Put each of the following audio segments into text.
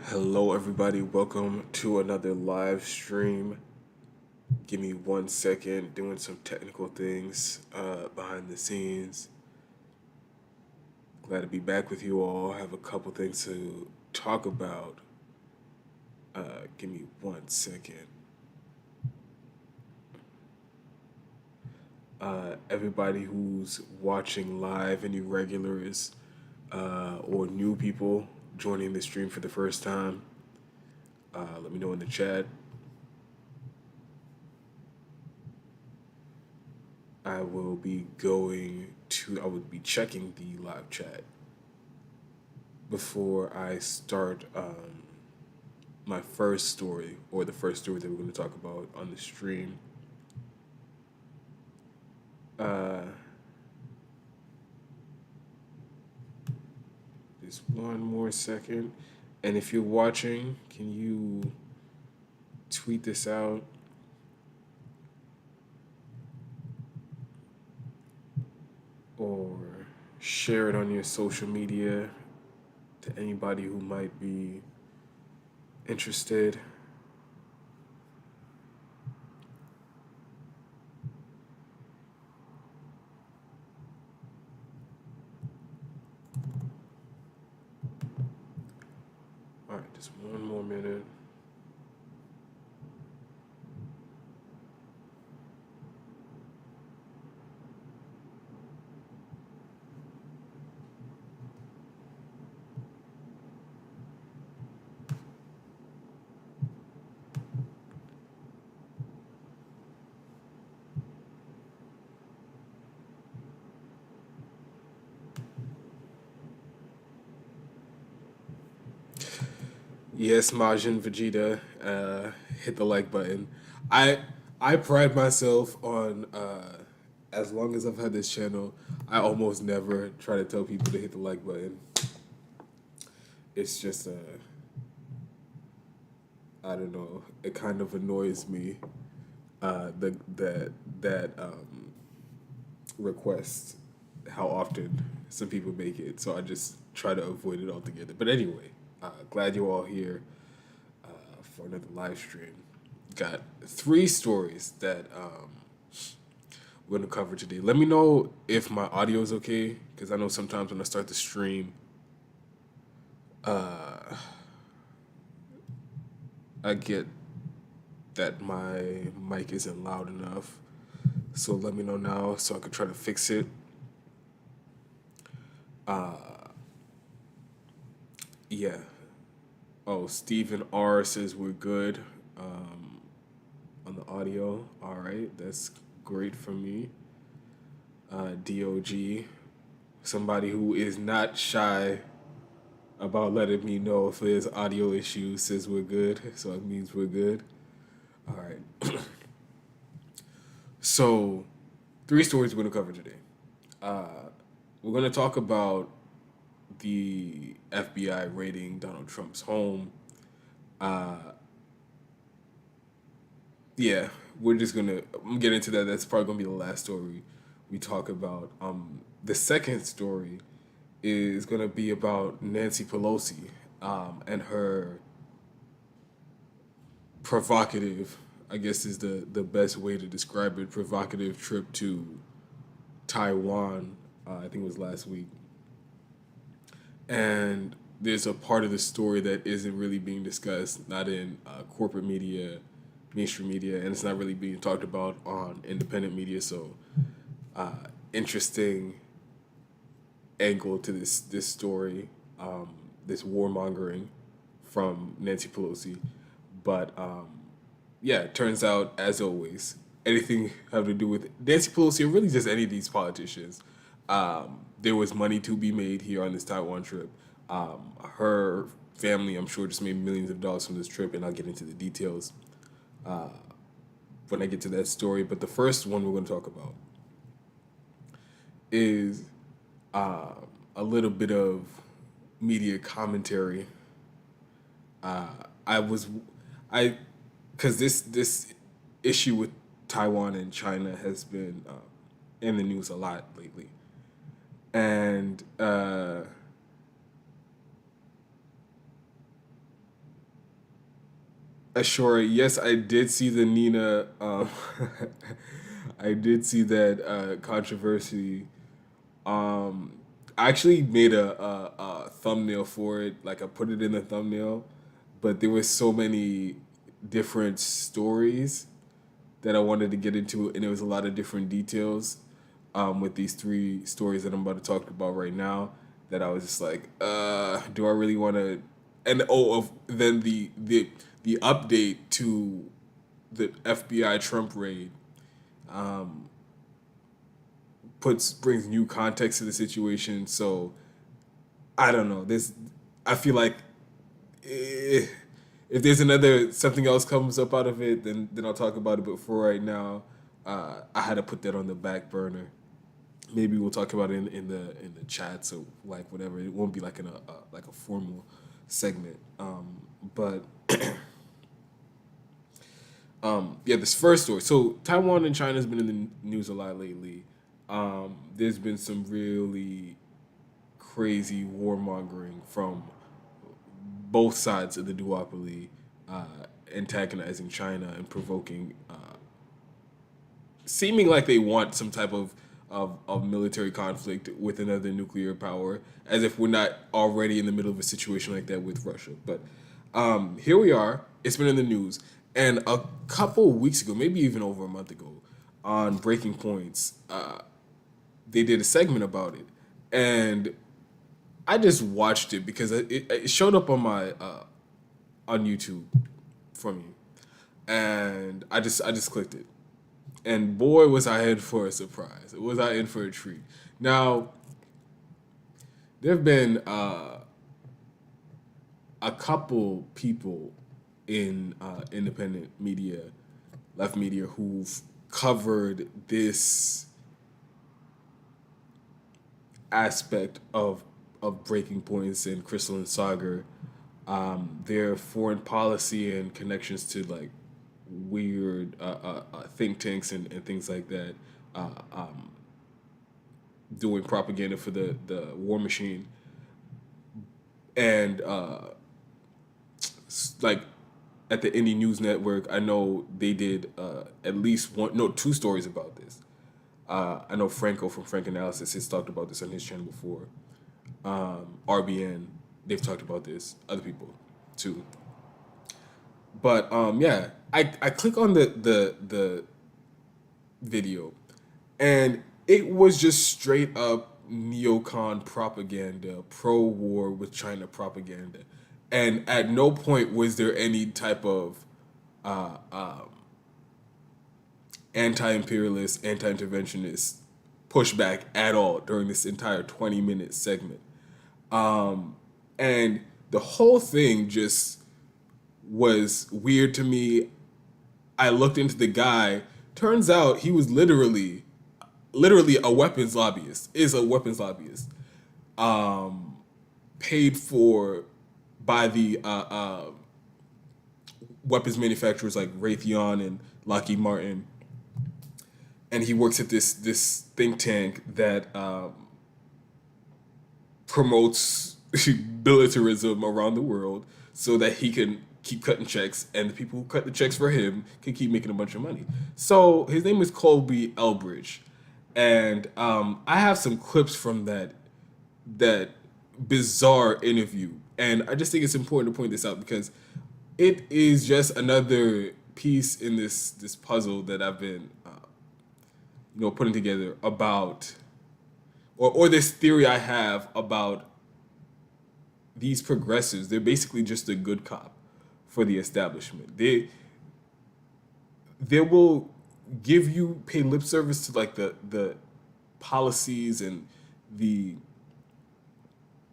Hello, everybody. Welcome to another live stream. Give me 1 second, doing some technical things behind the scenes. Glad to be back with you all. I have a couple things to talk about. Give me 1 second. Everybody who's watching live, any regulars or new people joining the stream for the first time, let me know in the chat. I will be checking the live chat before I start my first story, or the first story that we're going to talk about on the stream. Just one more second. And if you're watching, can you tweet this out? Or share it on your social media to anybody who might be interested. All right, just one more minute. Yes, Majin Vegeta, hit the like button. I I pride myself on as long as I've had this channel, I almost never try to tell people to hit the like button. It's just I don't know. It kind of annoys me that request, how often some people make it. So I just try to avoid it altogether. But anyway, glad you're all here for another live stream. Got three stories that we're gonna cover today. Let me know if my audio is okay, because I know sometimes when I start the stream, I get that my mic isn't loud enough. So let me know now so I can try to fix it. Yeah. Oh, Stephen R says we're good on the audio. All right, that's great for me. DOG, somebody who is not shy about letting me know if there's audio issues, says we're good. So it means we're good. All right. So, three stories we're going to cover today. We're going to talk about the FBI raiding Donald Trump's home. Yeah, we're just gonna get into that. That's probably gonna be the last story we talk about. The second story is gonna be about Nancy Pelosi and her provocative, I guess is the best way to describe it, provocative trip to Taiwan. I think it was last week. And there's a part of the story that isn't really being discussed, not in corporate media, mainstream media, and it's not really being talked about on independent media. So, interesting angle to this story, this warmongering from Nancy Pelosi. But yeah, it turns out, as always, anything having to do with Nancy Pelosi, or really just any of these politicians, there was money to be made here on this Taiwan trip. Her family, I'm sure, just made millions of dollars from this trip, and I'll get into the details when I get to that story. But the first one we're going to talk about is uh, a little bit of media commentary. I was, I, because this issue with Taiwan and China has been in the news a lot lately, and Ashore, yes, I did see the Nina. I did see that controversy. Um, I actually made a thumbnail for it. Like I put it in the thumbnail, but there were so many different stories that I wanted to get into, and there was a lot of different details with these three stories that I'm about to talk about right now. That I was just like, do I really want to? And then the update to the FBI Trump raid brings new context to the situation. So I don't know. I feel like eh, if there's another something else comes up out of it, then I'll talk about it. But for right now, I had to put that on the back burner. Maybe we'll talk about it in the chat. So like whatever, it won't be like in a formal segment. But yeah, this first story. So Taiwan and China has been in the news a lot lately. There's been some really crazy warmongering from both sides of the duopoly, uh, antagonizing China and provoking, seeming like they want some type of military conflict with another nuclear power, as if we're not already in the middle of a situation like that with Russia. But here we are. It's been in the news. And a couple weeks ago, maybe even over a month ago, on Breaking Points, they did a segment about it. And I just watched it because it showed up on my on YouTube for me, and I just clicked it, and boy was I in for a surprise. Was I in for a treat? Now there have been a couple people in independent media, left media, who've covered this aspect of Breaking Points and Crystal and Sagar, their foreign policy and connections to like weird think tanks and things like that, uh, um, doing propaganda for the war machine, and like at the Indie News Network, I know they did at least one, no, two stories about this. I know Franco from Frank Analysis has talked about this on his channel before. RBN, they've talked about this. Other people, too. But yeah, I click on the video, and it was just straight up neocon propaganda, pro war with China propaganda, and at no point was there any type of uh, um, anti-imperialist, anti-interventionist pushback at all during this entire 20-minute segment. And the whole thing just was weird to me. I looked into the guy. Turns out he was literally a weapons lobbyist. Is a weapons lobbyist, paid for by the weapons manufacturers like Raytheon and Lockheed Martin, and he works at this think tank that promotes militarism around the world so that he can keep cutting checks, and the people who cut the checks for him can keep making a bunch of money. So his name is Colby Elbridge, and I have some clips from that bizarre interview, and I just think it's important to point this out because it is just another piece in this puzzle that I've been putting together about, or this theory I have about these progressives. They're basically just a good cop for the establishment. They will pay lip service to like the policies and the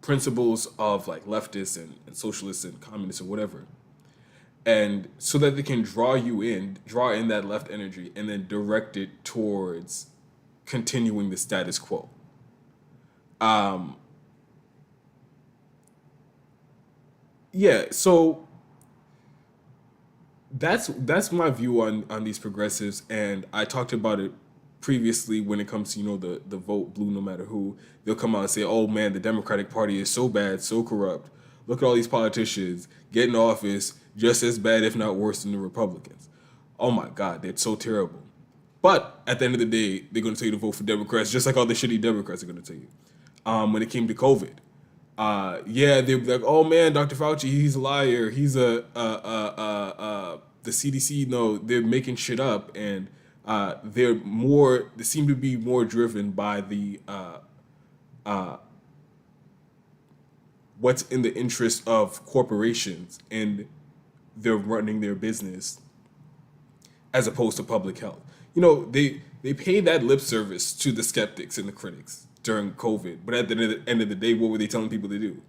principles of like leftists and socialists and communists or whatever, and so that they can draw in that left energy and then direct it towards continuing the status quo. Um, yeah, so that's my view on these progressives, and I talked about it previously when it comes to the vote blue no matter who. They'll come out and say, "Oh man, the Democratic Party is so bad, so corrupt. Look at all these politicians get in office just as bad, if not worse, than the Republicans. Oh my God, they're so terrible." But at the end of the day, they're going to tell you to vote for Democrats, just like all the shitty Democrats are going to tell you. When it came to COVID, yeah, they're like, "Oh man, Dr. Fauci, he's a liar. He's the CDC." No, they're making shit up, and they seem to be more driven by the what's in the interest of corporations, and they're running their business as opposed to public health. They pay that lip service to the skeptics and the critics during COVID, but at the end of the day, what were they telling people to do?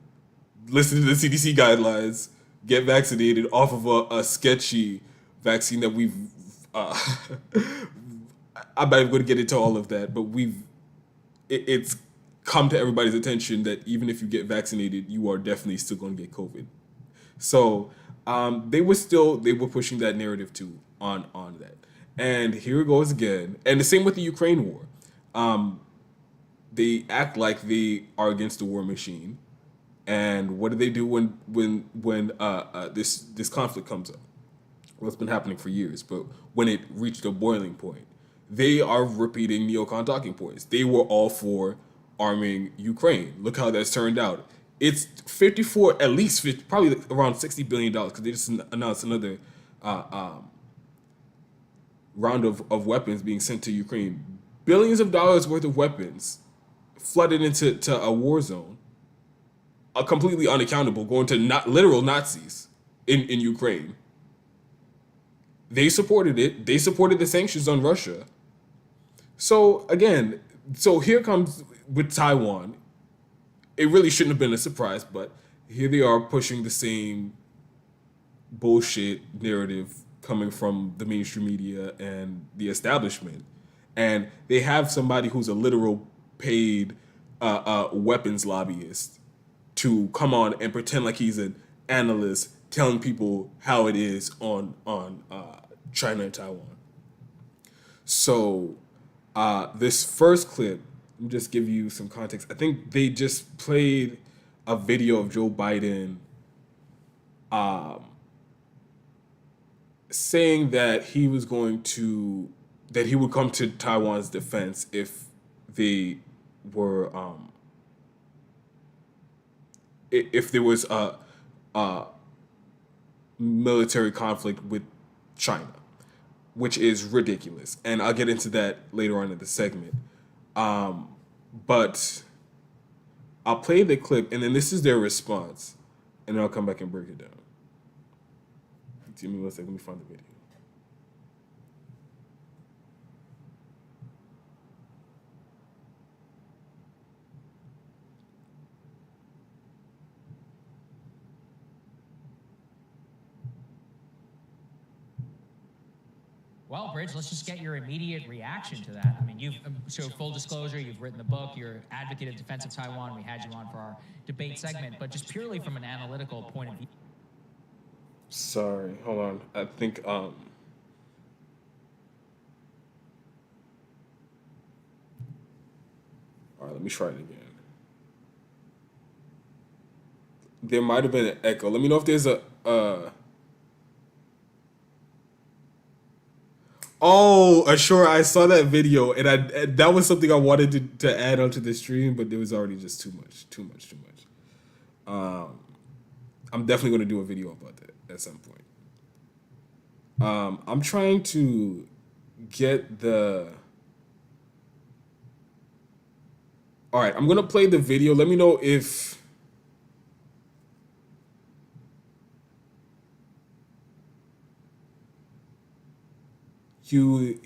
Listen to the CDC guidelines, get vaccinated off of a sketchy vaccine that we've. Uh, I'm not even going to get into all of that, but it's come to everybody's attention that even if you get vaccinated, you are definitely still going to get COVID. So they were pushing that narrative too on that, and here it goes again. And the same with the Ukraine war. Um, they act like they are against the war machine, and what do they do when this conflict comes up? Well, it's been happening for years, but when it reached a boiling point, they are repeating neocon talking points. They were all for arming Ukraine. Look how that's turned out. It's 54, at least 50, probably around $60 billion, because they just announced another uh, um, round of weapons being sent to Ukraine. Billions of dollars worth of weapons flooded into a war zone, completely unaccountable, going to not literal Nazis in Ukraine. They supported it. They supported the sanctions on Russia. So again, so here comes with Taiwan. It really shouldn't have been a surprise, but here they are pushing the same bullshit narrative coming from the mainstream media and the establishment. And they have somebody who's a literal paid weapons lobbyist to come on and pretend like he's an analyst telling people how it is on China and Taiwan. So this first clip, let me just give you some context. I think they just played a video of Joe Biden saying that he would come to Taiwan's defense if they were if there was a military conflict with China, which is ridiculous. And I'll get into that later on in the segment. But I'll play the clip, and then this is their response, and then I'll come back and break it down. Give me one second. Let me find the video. Well, Bridge, let's just get your immediate reaction to that. I mean, so full disclosure, you've written the book, you're advocate of defense of Taiwan. We had you on for our debate segment, but just purely from an analytical point of view. Sorry, hold on. I think all right, let me try it again. There might have been an echo. Let me know if there's a Oh, sure. I saw that video, and that was something I wanted to add onto the stream, but there was already just too much, too much, too much. Um, I'm definitely going to do a video about that at some point. I'm trying to get the. All right, I'm gonna play the video. Let me know you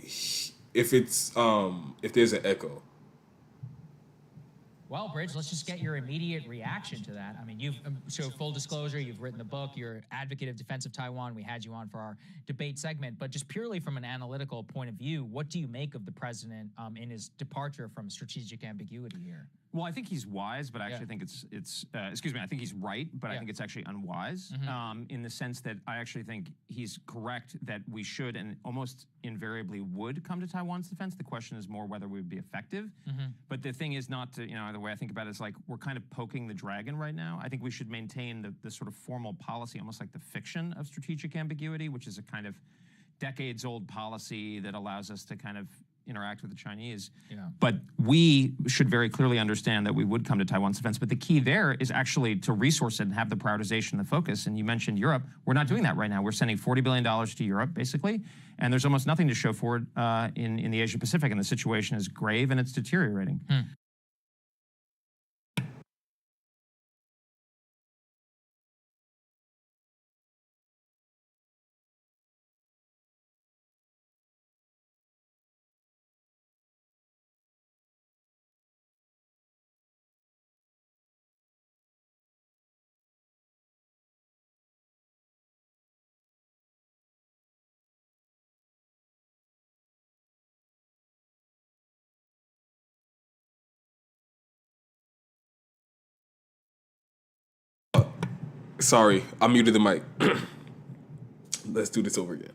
if there's an echo. Well, Bridge, let's just get your immediate reaction to that. I mean, so full disclosure, you've written the book, you're advocate of defense of Taiwan. We had you on for our debate segment, but just purely from an analytical point of view, what do you make of the president in his departure from strategic ambiguity here? Well, I think he's wise, but I actually think it's excuse me, I think he's right, but I think it's actually unwise in the sense that I actually think he's correct that we should and almost invariably would come to Taiwan's defense. The question is more whether we would be effective. But the thing is not to, the way I think about it is like we're kind of poking the dragon right now. I think we should maintain the sort of formal policy, almost like the fiction of strategic ambiguity, which is a kind of decades-old policy that allows us to kind of interact with the Chinese. But we should very clearly understand that we would come to Taiwan's defense. But the key there is actually to resource it and have the prioritization and the focus. And you mentioned Europe. We're not doing that right now. We're sending $40 billion to Europe, basically. And there's almost nothing to show for it in the Asia Pacific. And the situation is grave and it's deteriorating. Sorry, I muted the mic. Let's do this over again.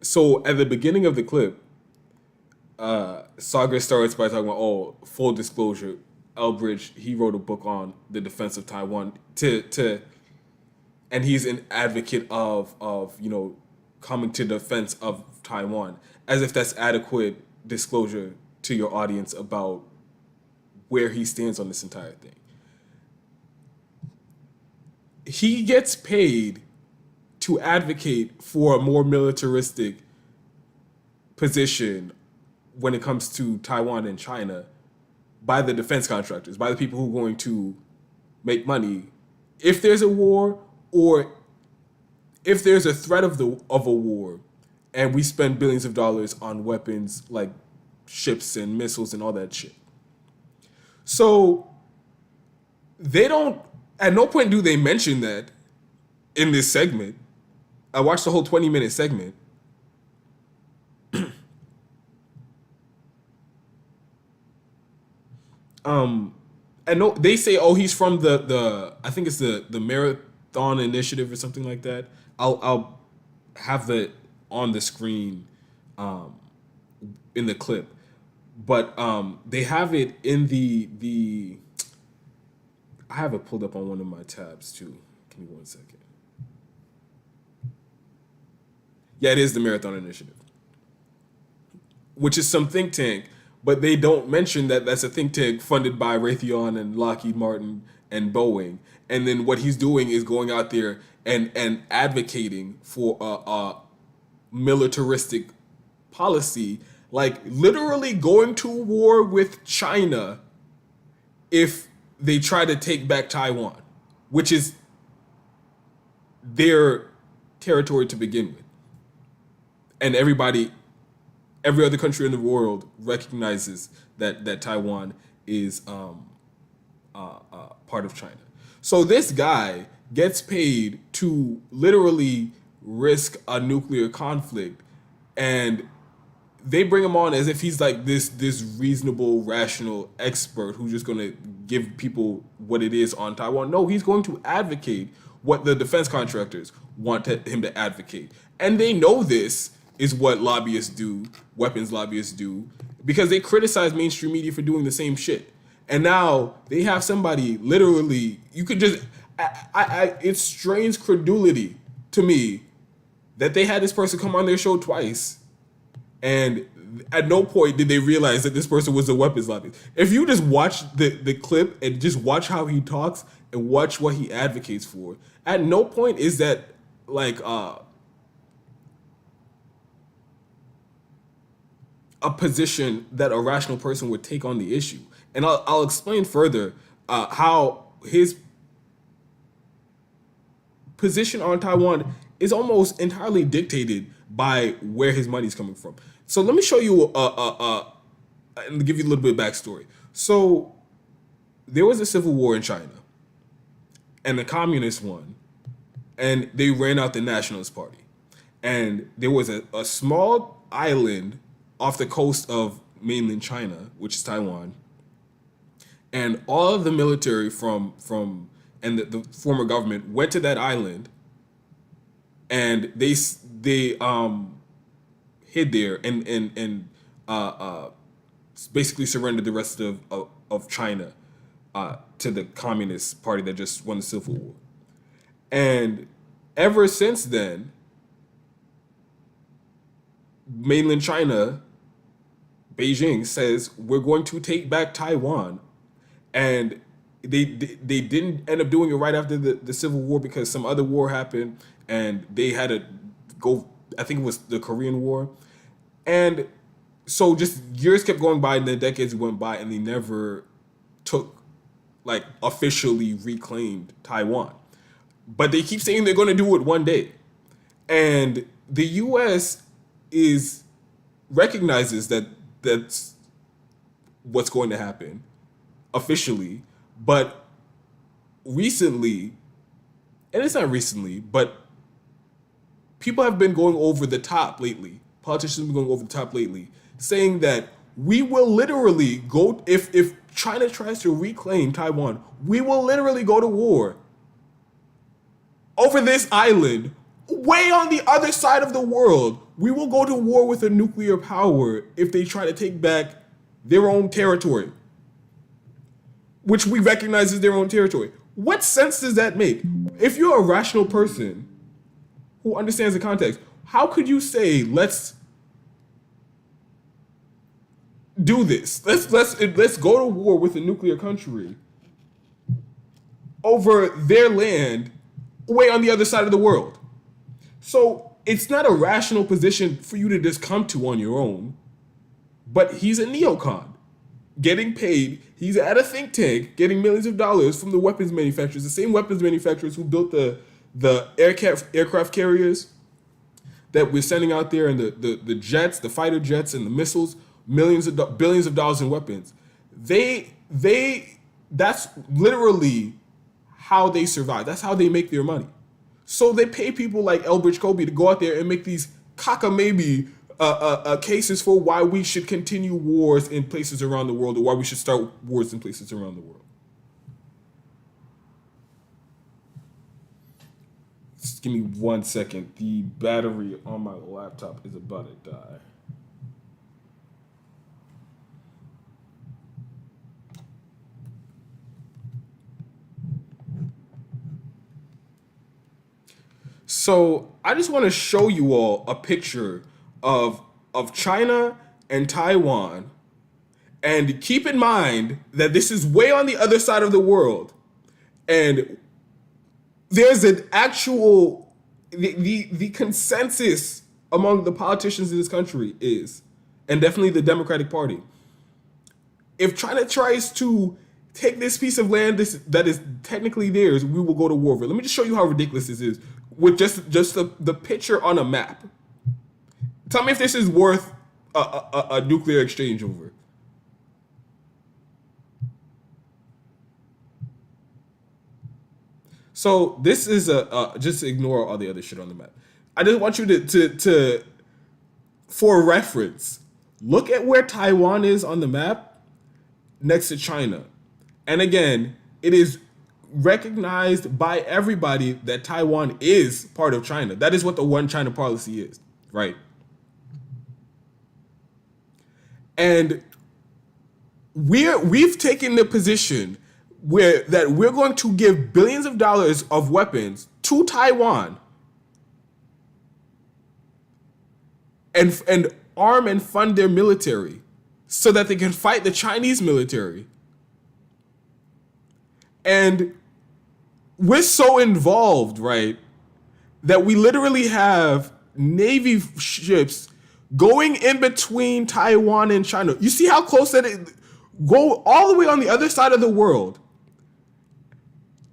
So at the beginning of the clip, Sagar starts by talking about, full disclosure, Elbridge, he wrote a book on the defense of Taiwan and he's an advocate of coming to defense of Taiwan, as if that's adequate disclosure to your audience about where he stands on this entire thing. He gets paid to advocate for a more militaristic position when it comes to Taiwan and China by the defense contractors, by the people who are going to make money if there's a war or if there's a threat of a war and we spend billions of dollars on weapons like ships and missiles and all that shit. So they don't, at no point do they mention that in this segment. I watched the whole 20-minute segment. And no, they say, he's from the I think it's the Marathon Initiative or something like that. I'll have that on the screen in the clip. But they have it in the I have it pulled up on one of my tabs too. Give me 1 second. Yeah, it is the Marathon Initiative, which is some think tank, but they don't mention that that's a think tank funded by Raytheon and Lockheed Martin and Boeing. And then what he's doing is going out there and advocating for a militaristic policy, like literally going to war with China if they try to take back Taiwan, which is their territory to begin with. And every other country in the world recognizes that Taiwan is part of China. So this guy gets paid to literally risk a nuclear conflict, and they bring him on as if he's like this reasonable, rational expert who's just going to give people what it is on Taiwan. No, he's going to advocate what the defense contractors want him to advocate. And they know this is what lobbyists do, weapons lobbyists do, because they criticize mainstream media for doing the same shit. And now they have somebody literally, you could just, it strains credulity to me that they had this person come on their show twice, and at no point did they realize that this person was a weapons lobbyist. If you just watch the clip and just watch how he talks and watch what he advocates for, at no point is that like a position that a rational person would take on the issue. And I'll explain further how his position on Taiwan is almost entirely dictated by where his money's coming from. So let me show you and give you a little bit of backstory. So there was a civil war in China, and the communists won, and they ran out the Nationalist Party. And there was a small island off the coast of mainland China, which is Taiwan, and all of the military and the former government went to that island, and they hid there and basically surrendered the rest of China to the Communist Party that just won the Civil War. And ever since then, mainland China, Beijing says we're going to take back Taiwan, and they didn't end up doing it right after the Civil War because some other war happened, and they had to go. I think it was the Korean War, and so just years kept going by, and then decades went by, and they never took officially reclaimed Taiwan. But they keep saying they're going to do it one day, and the U.S. recognizes that that's what's going to happen officially, but recently, and it's not recently, but people have been going over the top lately. Politicians have been going over the top lately, saying that we will literally go, if China tries to reclaim Taiwan, we will literally go to war over this island way on the other side of the world. We will go to war with a nuclear power if they try to take back their own territory, which we recognize as their own territory. What sense does that make? If you're a rational person who understands the context, how could you say, let's do this? Let's go to war with a nuclear country over their land way on the other side of the world. So it's not a rational position for you to just come to on your own. But he's a neocon, getting paid. He's at a think tank, getting millions of dollars from the weapons manufacturers, the same weapons manufacturers who built the aircraft carriers that we're sending out there, and the jets, the fighter jets, and the missiles, billions of dollars in weapons. That's literally how they survive. That's how they make their money. So they pay people like Elbridge Colby to go out there and make these cockamamie cases for why we should continue wars in places around the world, or why we should start wars in places around the world. Just give me 1 second. The battery on my laptop is about to die. So I just want to show you all a picture of China and Taiwan, and keep in mind that this is way on the other side of the world, and there's an actual the consensus among the politicians in this country is, and definitely the Democratic Party, if China tries to take this piece of land that is technically theirs, we will go to war over it. Let me just show you how ridiculous this is with just the picture on a map. Tell me if this is worth a nuclear exchange over. So this is just ignore all the other shit on the map. I just want you to for reference, look at where Taiwan is on the map next to China. And again, it is recognized by everybody that Taiwan is part of China. That is what the one China policy is, right? And we've taken the position that we're going to give billions of dollars of weapons to Taiwan and arm and fund their military so that they can fight the Chinese military. And we're so involved, right, that we literally have Navy ships going in between Taiwan and China. You see how close that is? Go all the way on the other side of the world.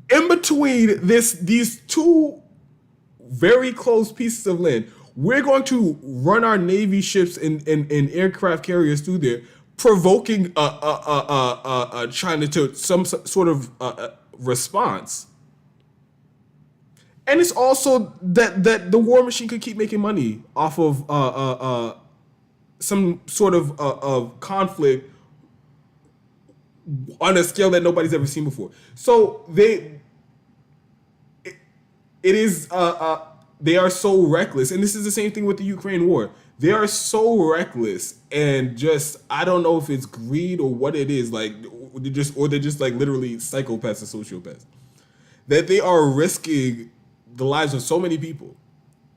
In between these two very close pieces of land, we're going to run our Navy ships and aircraft carriers through there, provoking China to some sort of response. And it's also that the war machine could keep making money off of some sort of conflict on a scale that nobody's ever seen before. So they are so reckless, and this is the same thing with the Ukraine war. They are so reckless, and just I don't know if it's greed or what it is, like they're just like literally psychopaths and sociopaths, that they are risking the lives of so many people.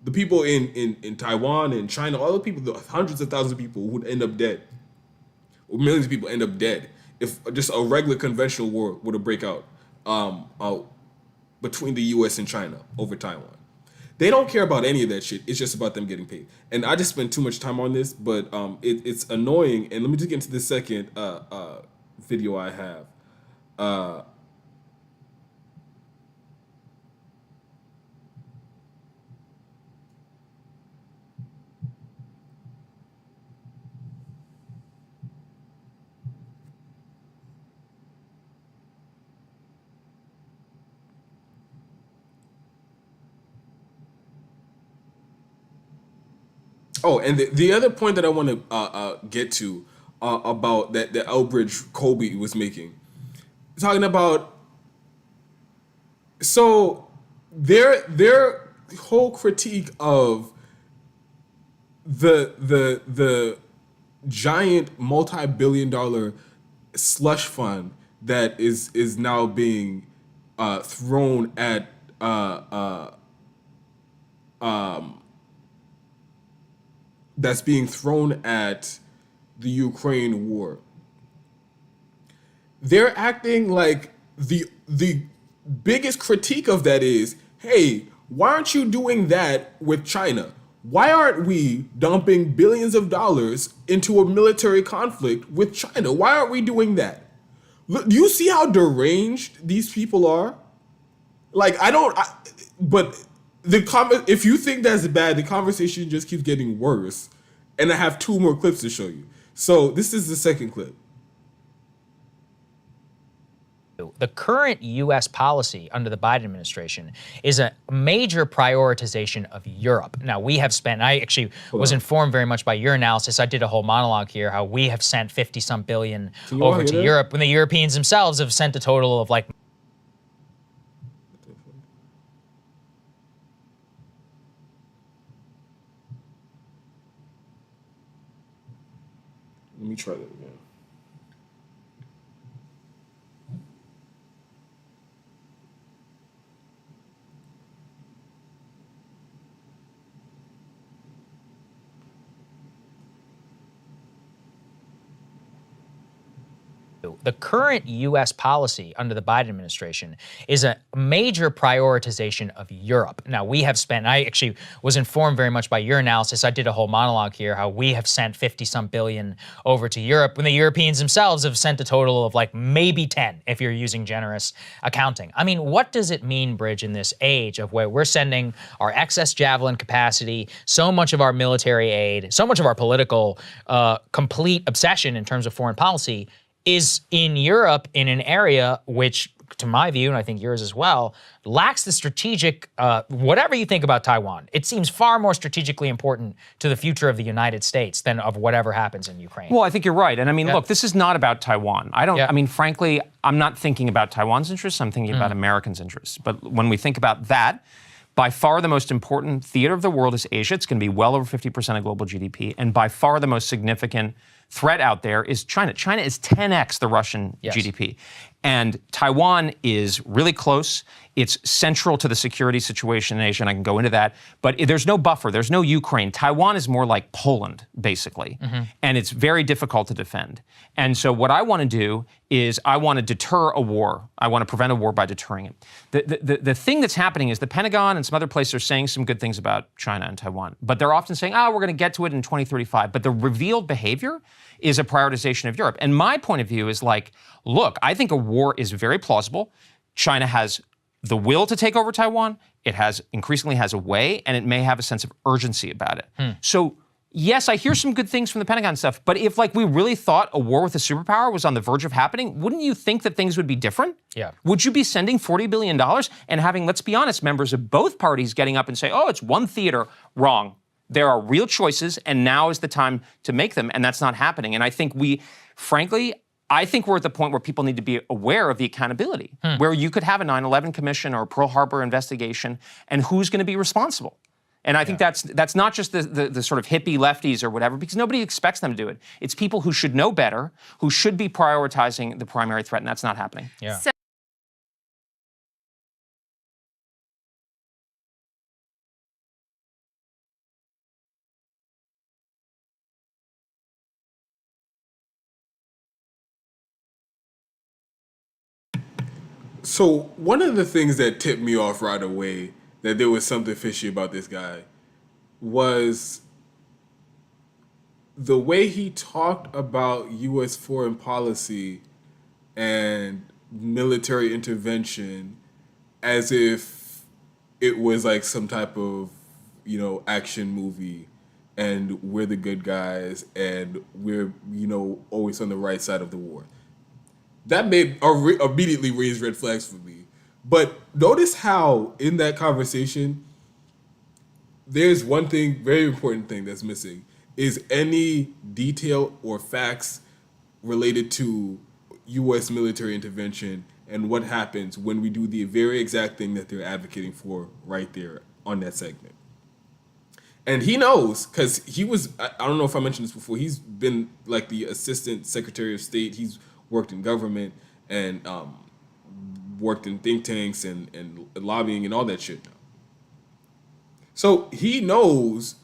The people in Taiwan and China, all the people, the hundreds of thousands of people would end up dead, or millions of people end up dead if just a regular conventional war were to break out between the U.S. and China over Taiwan. They don't care about any of that shit. It's just about them getting paid. And I just spent too much time on this, but it's annoying. And let me just get into the second video I have. Oh, and the other point that I want to get to about that Elbridge Colby was making, talking about, so their whole critique of the giant multi-billion-dollar slush fund that is now being thrown at that's being thrown at the Ukraine war. They're acting like the biggest critique of that is, hey, why aren't you doing that with China? Why aren't we dumping billions of dollars into a military conflict with China? Why aren't we doing that? Look, do you see how deranged these people are? Like, if you think that's bad, the conversation just keeps getting worse. And I have two more clips to show you. So this is the second clip. The current U.S. policy under the Biden administration is a major prioritization of Europe. Now, we have spent, I actually was informed very much by your analysis. I did a whole monologue here, how we have sent 50-some billion over to Europe, when the Europeans themselves have sent a total of like... Let me try that again. The current U.S. policy under the Biden administration is a major prioritization of Europe. Now, we have spent, I actually was informed very much by your analysis. I did a whole monologue here, how we have sent 50-some billion over to Europe, when the Europeans themselves have sent a total of like maybe 10, if you're using generous accounting. I mean, what does it mean, Bridge, in this age of where we're sending our excess javelin capacity, so much of our military aid, so much of our political complete obsession in terms of foreign policy is in Europe, in an area which, to my view, and I think yours as well, lacks the strategic, whatever you think about Taiwan, it seems far more strategically important to the future of the United States than of whatever happens in Ukraine. Well, I think you're right. And I mean, look, this is not about Taiwan. I mean, frankly, I'm not thinking about Taiwan's interests. I'm thinking about Americans' interests. But when we think about that, by far the most important theater of the world is Asia. It's going to be well over 50% of global GDP. And by far the most significant threat out there is China. China is 10x the Russian GDP. And Taiwan is really close. It's central to the security situation in Asia, and I can go into that. But there's no buffer. There's no Ukraine. Taiwan is more like Poland, basically. And it's very difficult to defend. And so what I want to do is I want to deter a war. I want to prevent a war by deterring it. The thing that's happening is the Pentagon and some other places are saying some good things about China and Taiwan. But they're often saying, we're going to get to it in 2035. But the revealed behavior is a prioritization of Europe. And my point of view is like, look, I think a war is very plausible. China has the will to take over Taiwan. It increasingly has a way, and it may have a sense of urgency about it. So yes, I hear some good things from the Pentagon stuff, but if like we really thought a war with a superpower was on the verge of happening, wouldn't you think that things would be different? Yeah. Would you be sending $40 billion and having, let's be honest, members of both parties getting up and say, it's one theater? Wrong. There are real choices, and now is the time to make them, and that's not happening. And I think frankly, I think we're at the point where people need to be aware of the accountability, where you could have a 9/11 commission or a Pearl Harbor investigation, and who's going to be responsible. And I think that's not just the sort of hippie lefties or whatever, because nobody expects them to do it. It's people who should know better, who should be prioritizing the primary threat, and that's not happening. Yeah. So one of the things that tipped me off right away that there was something fishy about this guy was the way he talked about U.S. foreign policy and military intervention as if it was like some type of, action movie and we're the good guys and we're, always on the right side of the war. That made immediately raise red flags for me. But notice how in that conversation, there's one thing, very important thing that's missing, is any detail or facts related to U.S. military intervention and what happens when we do the very exact thing that they're advocating for right there on that segment. And he knows, because he was, I don't know if I mentioned this before, he's been like the assistant secretary of state. He's worked in government and worked in think tanks and lobbying and all that shit now. So he knows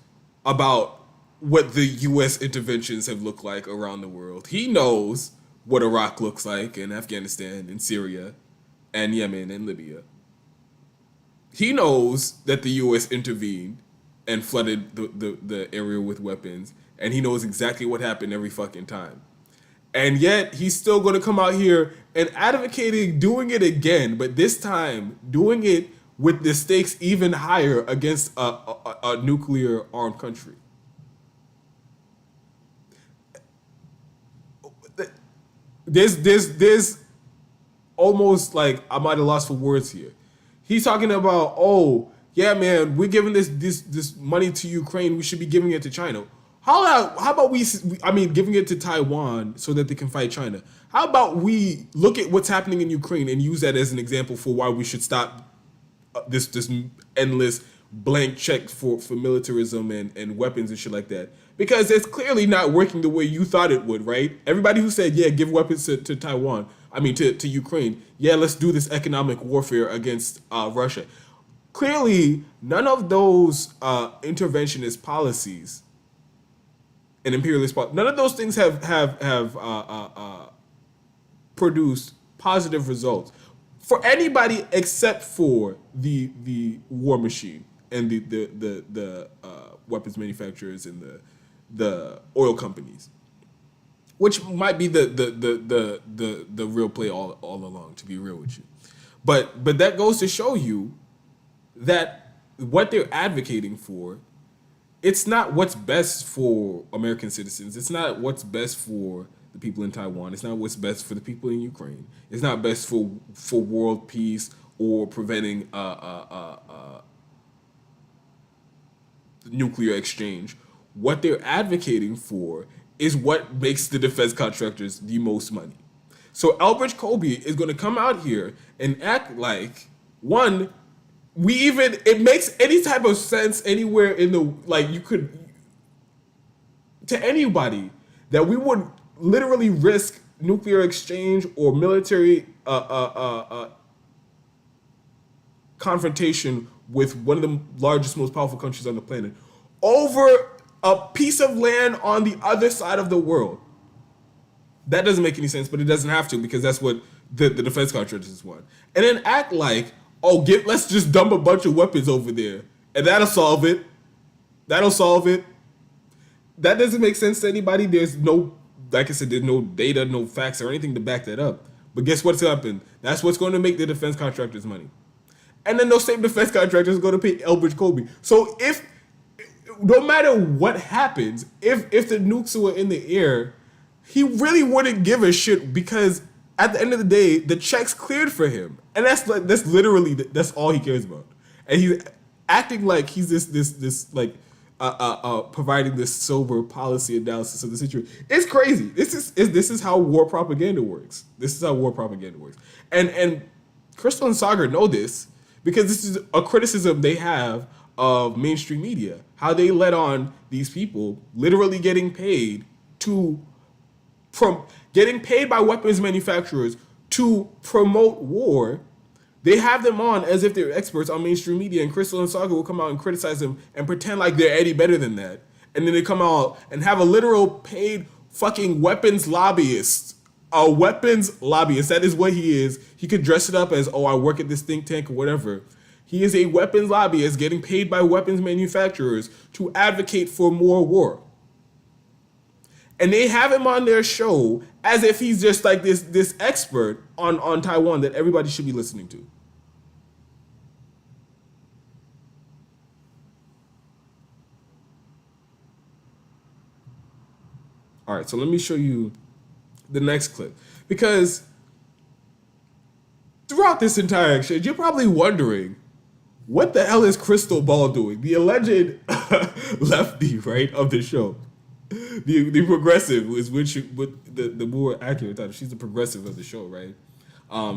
about what the U.S. interventions have looked like around the world. He knows what Iraq looks like and Afghanistan and Syria and Yemen and Libya. He knows that the U.S. intervened and flooded the area with weapons, and he knows exactly what happened every fucking time. And yet, he's still going to come out here and advocating doing it again, but this time doing it with the stakes even higher against a nuclear armed country. There's almost like I'm at a loss for words here. He's talking about, oh yeah, man, we're giving this money to Ukraine. We should be giving it to China. How about giving it to Taiwan so that they can fight China? How about we look at what's happening in Ukraine and use that as an example for why we should stop this endless blank check for militarism and weapons and shit like that? Because it's clearly not working the way you thought it would, right? Everybody who said, yeah, give weapons to Taiwan, to Ukraine, yeah, let's do this economic warfare against Russia. Clearly, none of those interventionist policies and imperialist policies, none of those things have produced positive results for anybody except for the war machine and the weapons manufacturers and the oil companies, which might be the real play all along, to be real with you. But that goes to show you that what they're advocating for, it's not what's best for American citizens. It's not what's best for the people in Taiwan. It's not what's best for the people in Ukraine. It's not best for world peace or preventing nuclear exchange. What they're advocating for is what makes the defense contractors the most money. So Elbridge Colby is going to come out here and act like, one, it makes any type of sense anywhere in the, like, you could, to anybody, that we would literally risk nuclear exchange or military confrontation with one of the largest, most powerful countries on the planet over a piece of land on the other side of the world. That doesn't make any sense, but it doesn't have to, because that's what the defense contractors want. And then act like, let's just dump a bunch of weapons over there, and that'll solve it. That'll solve it. That doesn't make sense to anybody. There's no, like I said, there's no data, no facts, or anything to back that up. But guess what's happened? That's what's going to make the defense contractors money. And then those same defense contractors are going to pay Elbridge Colby. So no matter what happens, if the nukes were in the air, he really wouldn't give a shit, because at the end of the day, the check's cleared for him. And that's literally all he cares about. And he's acting like he's this like providing this sober policy analysis of the situation. It's crazy. This is how war propaganda works. This is how war propaganda works. And Crystal and Sagar know this because this is a criticism they have of mainstream media. How they let on these people literally getting paid by weapons manufacturers to promote war. They have them on as if they're experts on mainstream media, and Crystal and Saga will come out and criticize them and pretend like they're any better than that. And then they come out and have a literal paid fucking weapons lobbyist. A weapons lobbyist. That is what he is. He could dress it up as, oh, I work at this think tank or whatever. He is a weapons lobbyist getting paid by weapons manufacturers to advocate for more war. And they have him on their show as if he's just like this expert on Taiwan that everybody should be listening to. All right, so let me show you the next clip. Because throughout this entire exchange, you're probably wondering, what the hell is Crystal Ball doing? The alleged lefty, right, of the show. The progressive is the more accurate title. She's the progressive of the show, right?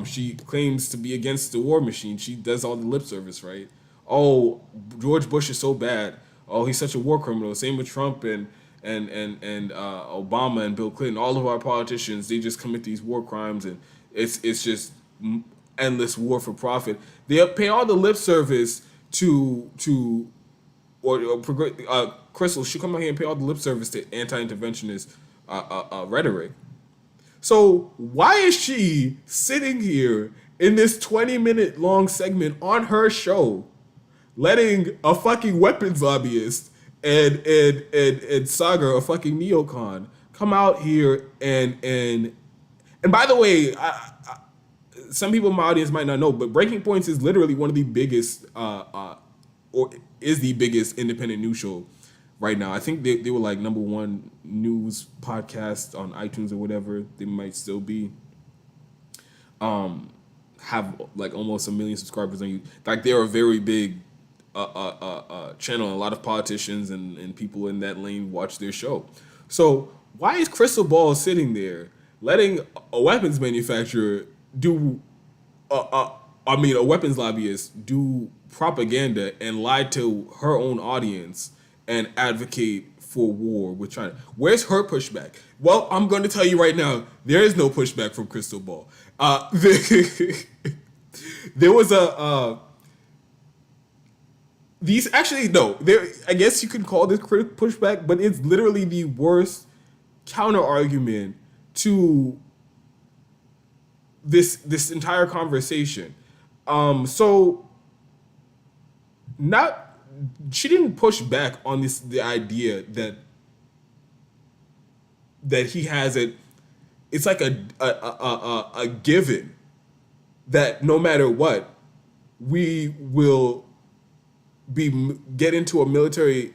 She claims to be against the war machine. She does all the lip service, right? Oh, George Bush is so bad. Oh, he's such a war criminal. Same with Trump and Obama and Bill Clinton. All of our politicians, they just commit these war crimes, and it's just endless war for profit. They pay all the lip service to Crystal should come out here and pay all the lip service to anti-interventionist rhetoric. So why is she sitting here in this 20-minute long segment on her show, letting a fucking weapons lobbyist and Saga, a fucking neocon, come out here and by the way, some people in my audience might not know, but Breaking Points is literally one of the biggest or is the biggest independent news show right now. I think they were like number one news podcast on iTunes or whatever. They might still be. Have like almost 1 million subscribers on YouTube. Like they're a very big channel. A lot of politicians and people in that lane watch their show. So why is Crystal Ball sitting there letting a weapons manufacturer do a weapons lobbyist do propaganda and lie to her own audience and advocate for war with China? Where's her pushback? Well, I'm going to tell you right now, there is no pushback from Crystal Ball. There was I guess you could call this pushback, but it's literally the worst counter argument to this entire conversation. She didn't push back on the idea that he has it. It's like a given that no matter what, we will get into a military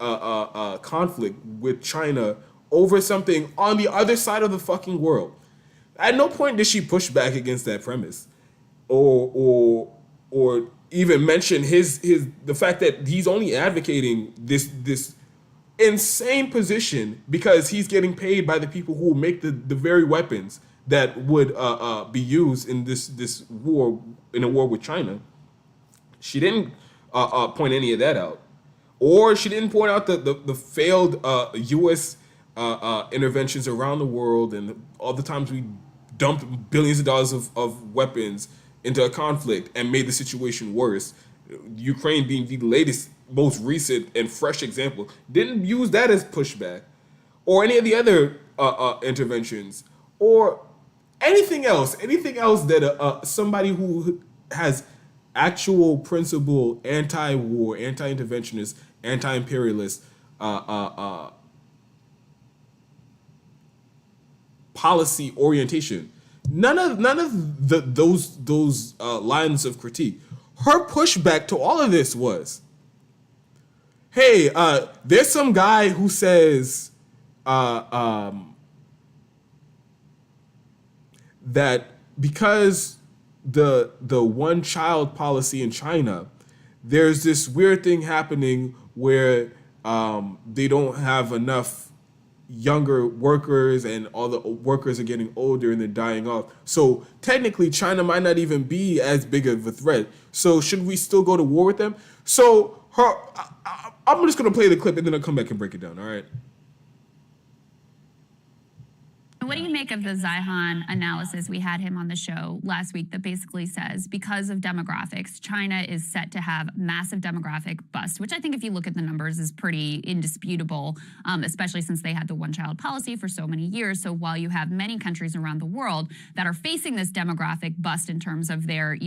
conflict with China over something on the other side of the fucking world. At no point did she push back against that premise, or even mention the fact that he's only advocating this insane position because he's getting paid by the people who make the very weapons that would be used in this war, in a war with China. She didn't point any of that out, or she didn't point out the failed U.S. Interventions around the world and all the times we dumped billions of dollars of weapons into a conflict and made the situation worse. Ukraine being the latest, most recent and fresh example, didn't use that as pushback, or any of the other interventions, or anything else that somebody who has actual principle anti-war, anti-interventionist, anti-imperialist policy orientation. None of those lines of critique. Her pushback to all of this was, hey, there's some guy who says that because the one-child policy in China, there's this weird thing happening where They don't have enough younger workers, and all the workers are getting older and they're dying off. So technically, China might not even be as big of a threat. So should we still go to war with them? So I'm just gonna play the clip and then I'll come back and break it down. All right. What do you make of the Zihan analysis? We had him on the show last week that basically says because of demographics, China is set to have massive demographic bust, which I think if you look at the numbers is pretty indisputable, especially since they had the one-child policy for so many years. So while you have many countries around the world that are facing this demographic bust in terms of their,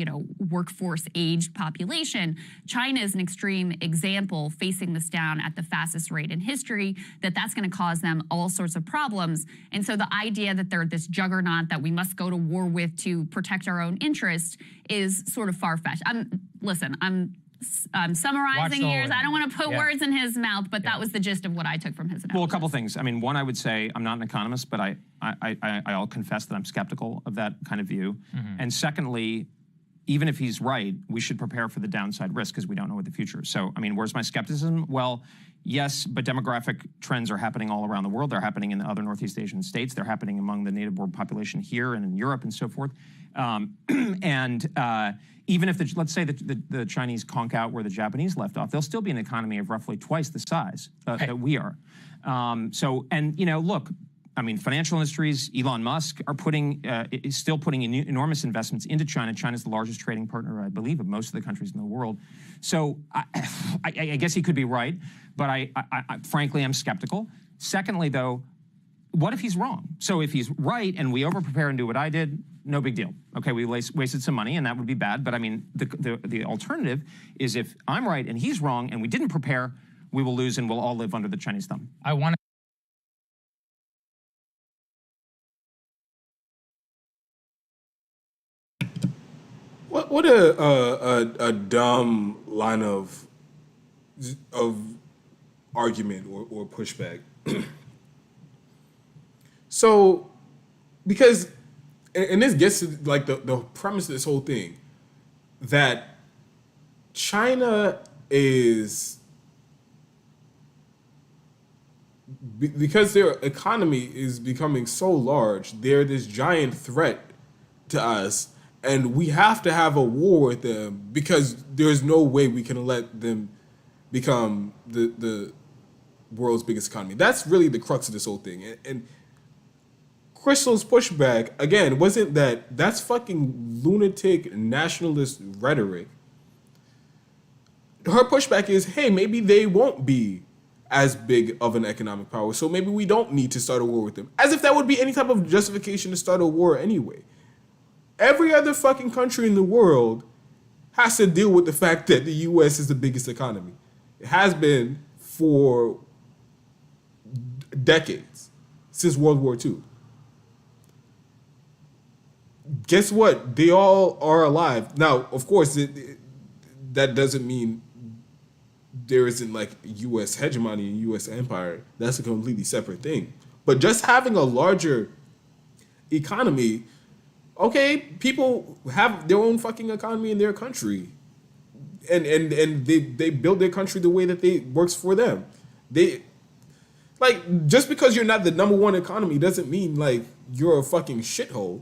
workforce aged population, China is an extreme example facing this down at the fastest rate in history, that's going to cause them all sorts of problems. And so the idea that they're this juggernaut that we must go to war with to protect our own interests is sort of far-fetched. I'm summarizing here. I don't want to put words in his mouth, but that was the gist of what I took from his analysis. Well, a couple things. I mean, one, I would say I'm not an economist, but I'll confess that I'm skeptical of that kind of view. And secondly, even if he's right, we should prepare for the downside risk because we don't know what the future is. So, I mean, where's my skepticism? Well, yes, but demographic trends are happening all around the world. They're happening in the other Northeast Asian states. They're happening among the native born population here and in Europe and so forth. Even if, let's say the Chinese conk out where the Japanese left off, they'll still be an economy of roughly twice the size that we are. Look, I mean, financial industries, Elon Musk is still putting enormous investments into China. China's the largest trading partner, I believe, of most of the countries in the world. So I guess he could be right, but I frankly, I'm skeptical. Secondly, though, what if he's wrong? So if he's right and we overprepare and do what I did, no big deal. Okay, we wasted some money and that would be bad. But I mean, the alternative is if I'm right and he's wrong and we didn't prepare, we will lose and we'll all live under the Chinese thumb. I want to. What a dumb line of argument or pushback. So, because, and this gets to like the premise of this whole thing, that China is, because their economy is becoming so large, they're this giant threat to us. And we have to have a war with them because there's no way we can let them become the world's biggest economy. That's really the crux of this whole thing. And Crystal's pushback, again, wasn't that's fucking lunatic nationalist rhetoric. Her pushback is, hey, maybe they won't be as big of an economic power, so maybe we don't need to start a war with them. As if that would be any type of justification to start a war anyway. Every other fucking country in the world has to deal with the fact that the U.S. is the biggest economy. It has been for decades, since World War II. Guess what? They all are alive. Now, of course, that doesn't mean there isn't like U.S. hegemony and U.S. empire. That's a completely separate thing. But just having a larger economy, okay, people have their own fucking economy in their country. And they build their country the way that works for them. Just because you're not the number one economy doesn't mean like you're a fucking shithole.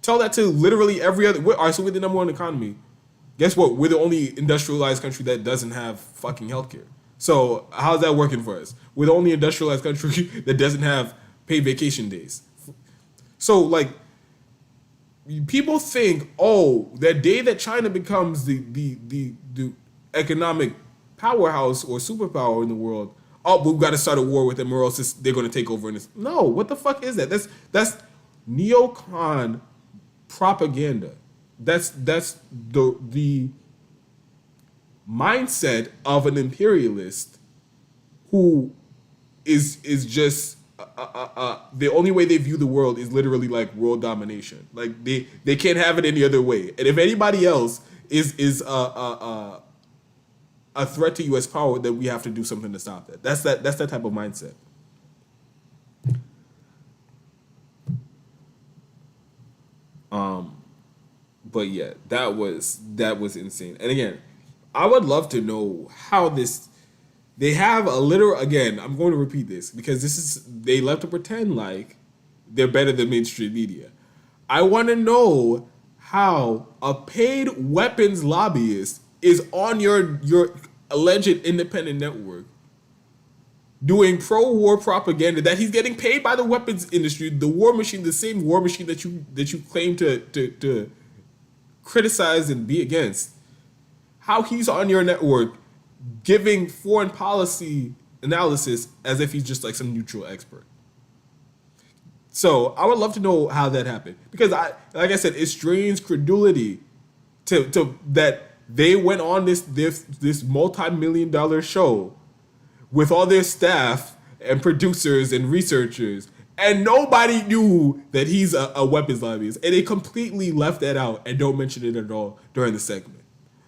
Tell that to literally every other. All right, so we're the number one economy. Guess what? We're the only industrialized country that doesn't have fucking healthcare. So how's that working for us? We're the only industrialized country that doesn't have paid vacation days. So like, people think, oh, that day that China becomes the economic powerhouse or superpower in the world, oh, we've got to start a war with them or else they're going to take over. No, what the fuck is that? That's neocon propaganda. That's the mindset of an imperialist who is just the only way they view the world is literally like world domination. Like they can't have it any other way. And if anybody else is a threat to U.S. power, then we have to do something to stop that. That's that type of mindset. But yeah, that was insane. And again, I would love to know how this They have a literal, again, I'm going to repeat this because they love to pretend like they're better than mainstream media. I want to know how a paid weapons lobbyist is on your alleged independent network doing pro-war propaganda that he's getting paid by the weapons industry, the war machine, the same war machine that you claim to criticize and be against. How he's on your network giving foreign policy analysis as if he's just like some neutral expert. So I would love to know how that happened because like I said, it strains credulity to that they went on this multi-million-dollar show with all their staff and producers and researchers, and nobody knew that he's a weapons lobbyist, and they completely left that out and don't mention it at all during the segment.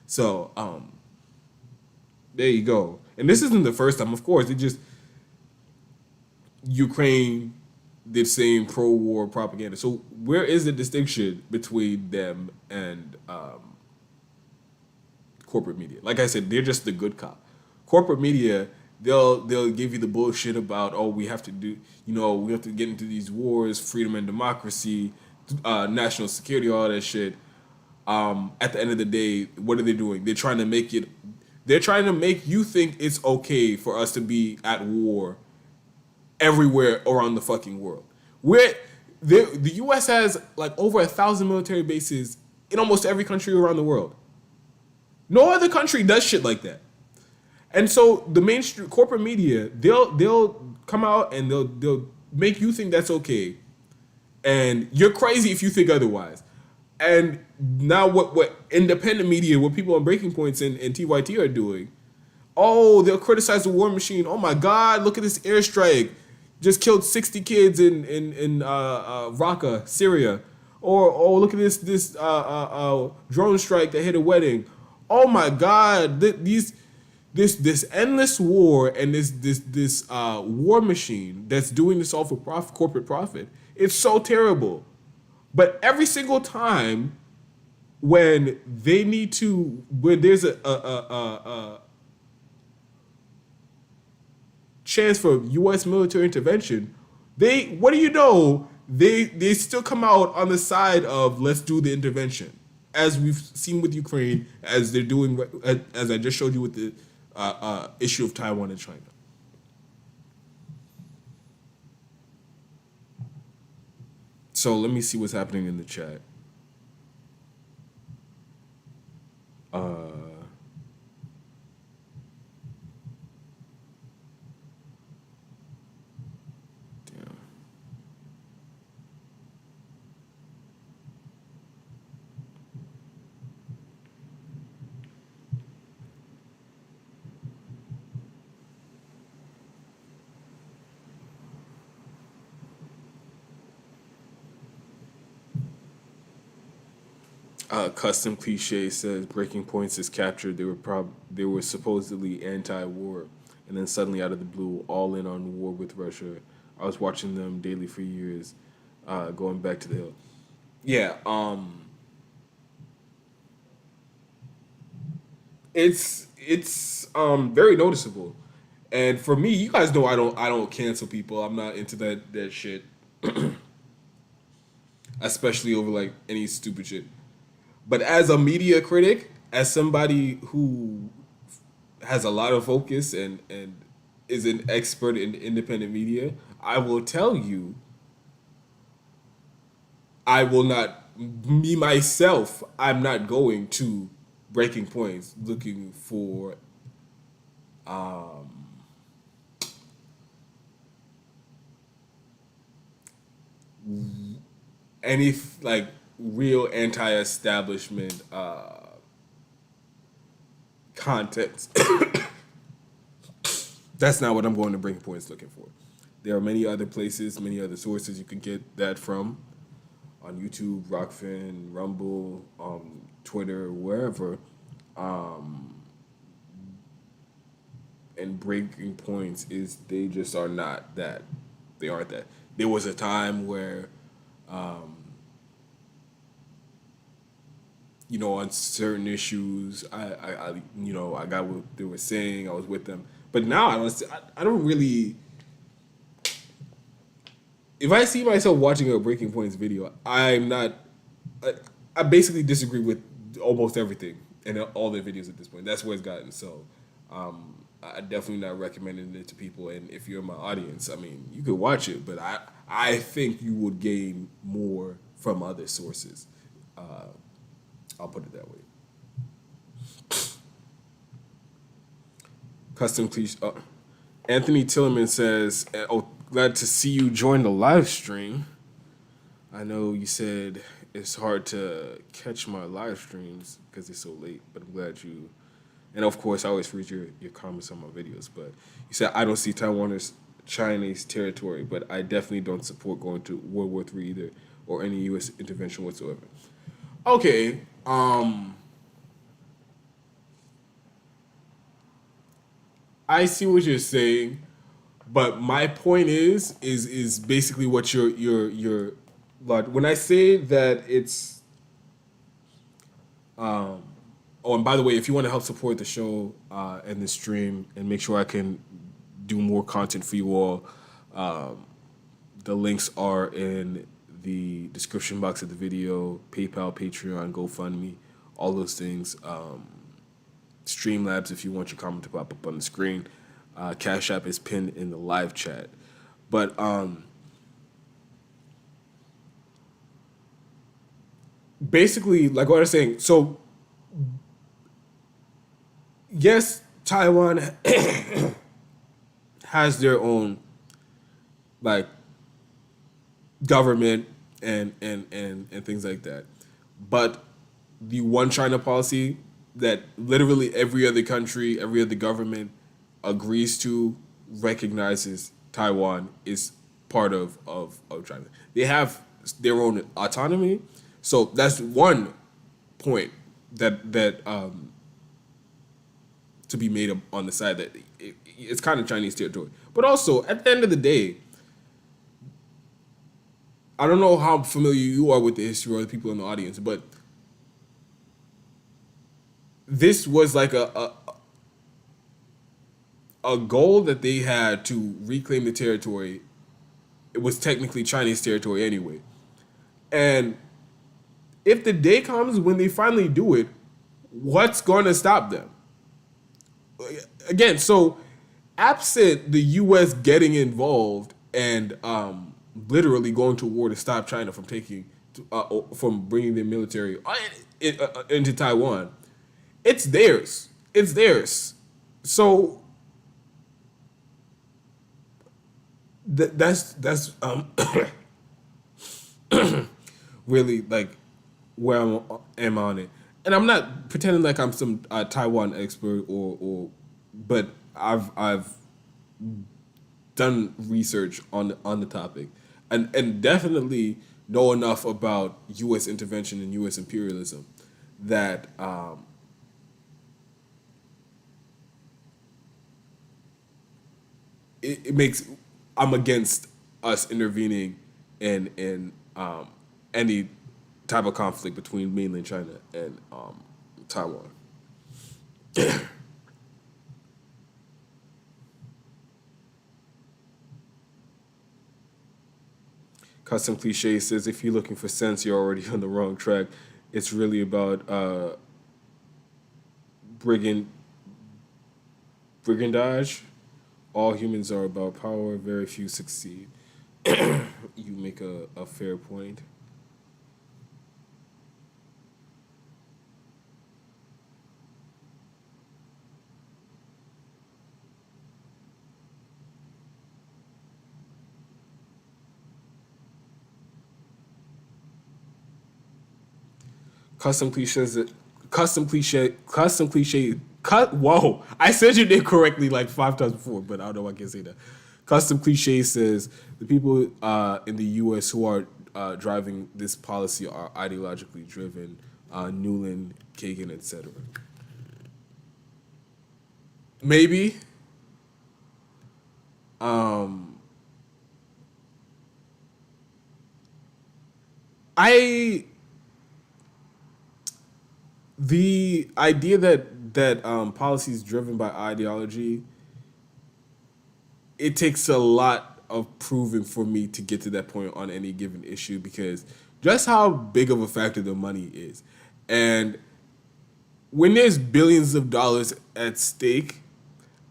So there you go. And this isn't the first time, of course. It just Ukraine did same pro-war propaganda. So where is the distinction between them and corporate media? Like I said, they're just the good cop. Corporate media, they'll give you the bullshit about, oh, we have to get into these wars, freedom and democracy, national security, all that shit. At the end of the day, what are they doing? They're trying to make you think it's okay for us to be at war everywhere around the fucking world. The U.S. has like over 1,000 military bases in almost every country around the world. No other country does shit like that. And so the mainstream corporate media, they'll come out and they'll make you think that's okay, and you're crazy if you think otherwise. And now what independent media, what people on Breaking Points and TYT are doing, oh, they'll criticize the war machine. Oh my God, look at this airstrike. Just killed 60 kids in Raqqa, Syria. Or oh, look at this drone strike that hit a wedding. Oh my God, this endless war and this war machine that's doing this all for corporate profit. It's so terrible. But every single time when there's a chance for U.S. military intervention, they still come out on the side of let's do the intervention, as we've seen with Ukraine, as they're doing, as I just showed you with the issue of Taiwan and China. So let me see what's happening in the chat. Custom Cliche says Breaking Points is captured. They were supposedly anti-war, and then suddenly out of the blue, all in on war with Russia. I was watching them daily for years, going back to the hill. Yeah, it's very noticeable, and for me, you guys know I don't cancel people. I'm not into that shit, especially over like any stupid shit. But as a media critic, as somebody who has a lot of focus and is an expert in independent media, I will tell you, I will not, me myself, I'm not going to Breaking Points looking for any like real anti-establishment context. That's not what I'm going to Breaking Points looking for. There are many other places, many other sources you can get that from, on YouTube, Rockfin, Rumble, Twitter, wherever. And Breaking Points they just are not that. They aren't that. There was a time where on certain issues, I got what they were saying. I was with them, But now I don't really. If I see myself watching a Breaking Points video, I'm not. I basically disagree with almost everything in all their videos at this point. That's where it's gotten. So, I definitely not recommending it to people. And if you're in my audience, I mean, you could watch it, but I think you would gain more from other sources. I'll put it that way. Custom cliche. Anthony Tillerman says, "Oh, glad to see you join the live stream. I know you said it's hard to catch my live streams because it's so late, but I'm glad you." And of course, I always read your comments on my videos. But you said I don't see Taiwan as Chinese territory, but I definitely don't support going to World War III either or any U.S. intervention whatsoever. Okay. I see what you're saying, but my point is basically what your when I say that it's oh, and by the way, if you want to help support the show and the stream and make sure I can do more content for you all, the links are in the description box of the video, PayPal, Patreon, GoFundMe, all those things. Streamlabs if you want your comment to pop up on the screen. Cash App is pinned in the live chat. But basically, like what I was saying, so yes, Taiwan has their own like government and things like that. But the one China policy that literally every other country, every other government agrees to, recognizes Taiwan is part of China. They have their own autonomy. So that's one point that to be made on the side that it's kind of Chinese territory. But also, at the end of the day, I don't know how familiar you are with the history or the people in the audience, but this was like a goal that they had to reclaim the territory. It was technically Chinese territory anyway. And if the day comes when they finally do it, what's going to stop them? Again, so absent the U.S. getting involved and literally going to war to stop China from from bringing their military into Taiwan, it's theirs. It's theirs. So that's really like where I am on it. And I'm not pretending like I'm some Taiwan expert but I've done research on the topic and definitely know enough about U.S. intervention and U.S. imperialism that it makes I'm against us intervening in any type of conflict between mainland China and Taiwan. Custom Cliche says, if you're looking for sense, you're already on the wrong track. It's really about brigandage. All humans are about power. Very few succeed. You make a fair point. Whoa, I said your name correctly like 5 times before, but I don't know why I can't say that. Custom Cliche says the people in the U.S. who are driving this policy are ideologically driven. Newland, Kagan, etc. Maybe. The idea that policy is driven by ideology it takes a lot of proving for me to get to that point on any given issue because just how big of a factor the money is. And when there's billions of dollars at stake,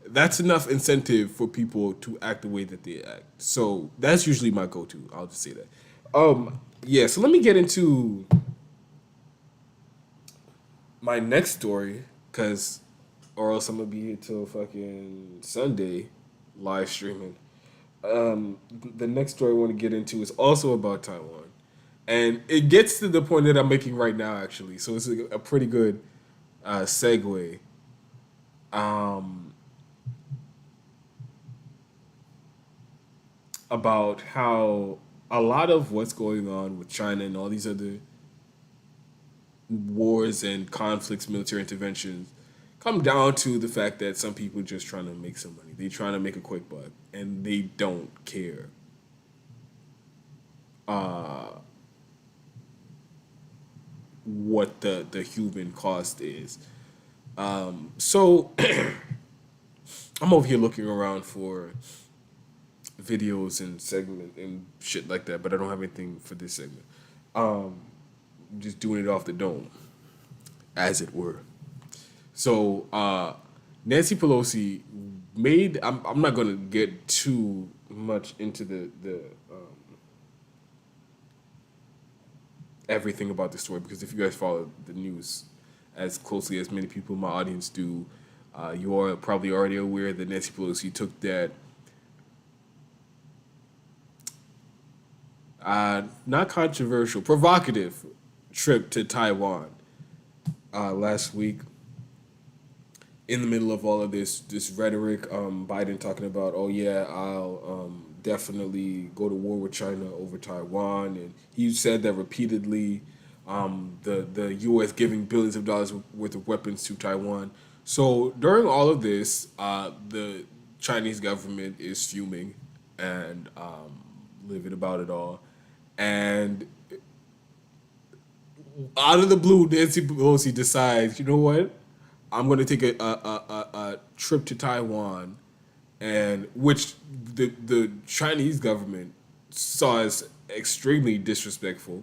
that's enough incentive for people to act the way that they act. So that's usually my go-to. I'll just say that. Yeah, so let me get into my next story, or else I'm gonna be here till fucking Sunday, live streaming. The next story I want to get into is also about Taiwan, and it gets to the point that I'm making right now, actually. So it's a pretty good segue. About how a lot of what's going on with China and all these other wars and conflicts, military interventions, come down to the fact that some people are just trying to make some money. They're trying to make a quick buck, and they don't care. What the human cost is. So I'm over here looking around for videos and segment and shit like that, but I don't have anything for this segment. Just doing it off the dome, as it were. So Nancy Pelosi made. I'm not gonna get too much into the everything about the story because if you guys follow the news as closely as many people in my audience do, you are probably already aware that Nancy Pelosi took that not controversial, provocative trip to Taiwan last week. In the middle of all of this rhetoric, Biden talking about, oh yeah, I'll definitely go to war with China over Taiwan, and he said that repeatedly. The U.S. giving billions of dollars worth of weapons to Taiwan. So during all of this, the Chinese government is fuming and livid about it all. And out of the blue, Nancy Pelosi decides, you know what? I'm going to take a trip to Taiwan, and which the Chinese government saw as extremely disrespectful,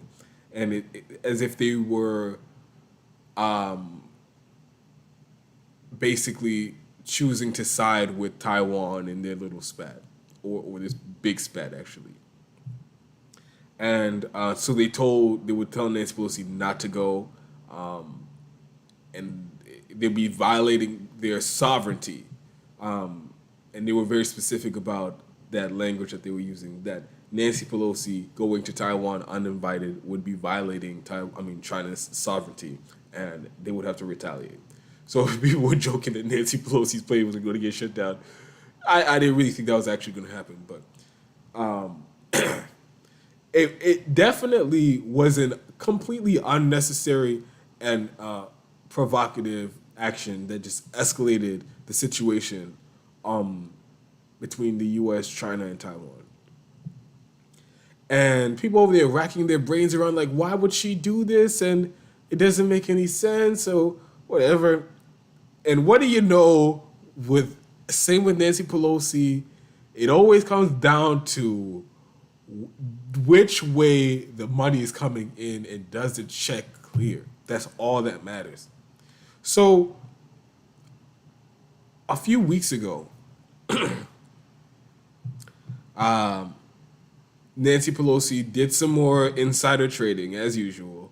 and as if they were basically choosing to side with Taiwan in their little spat, or this big spat actually. And so they would tell Nancy Pelosi not to go, and they'd be violating their sovereignty. And they were very specific about that language that they were using, that Nancy Pelosi going to Taiwan uninvited would be violating China's sovereignty, and they would have to retaliate. So people were joking that Nancy Pelosi's plane was going to get shut down. I didn't really think that was actually going to happen, but it definitely wasn't completely unnecessary and provocative action that just escalated the situation between the U.S., China, and Taiwan. And people over there racking their brains around like, why would she do this? And it doesn't make any sense, or whatever. And what do you know, same with Nancy Pelosi, it always comes down to which way the money is coming in and does the check clear. That's all that matters. So a few weeks ago, Nancy Pelosi did some more insider trading as usual.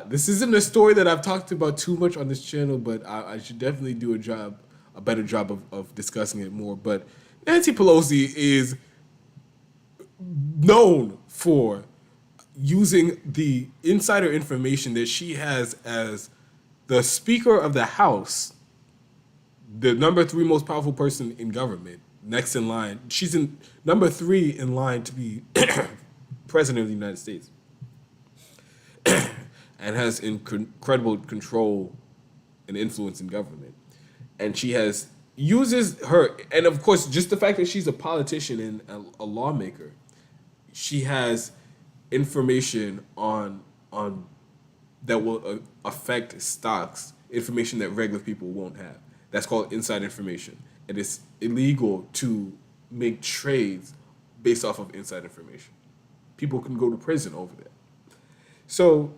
This isn't a story that I've talked about too much on this channel, but I should definitely do a better job of discussing it more. But Nancy Pelosi is known for using the insider information that she has as the Speaker of the House, the number 3 most powerful person in government, next in line. She's in number 3 in line to be president of the United States, and has incredible control and influence in government. And she uses her, and of course, just the fact that she's a politician and a lawmaker, she has information on that will affect stocks, information that regular people won't have. That's called inside information. It is illegal to make trades based off of inside information. People can go to prison over that. So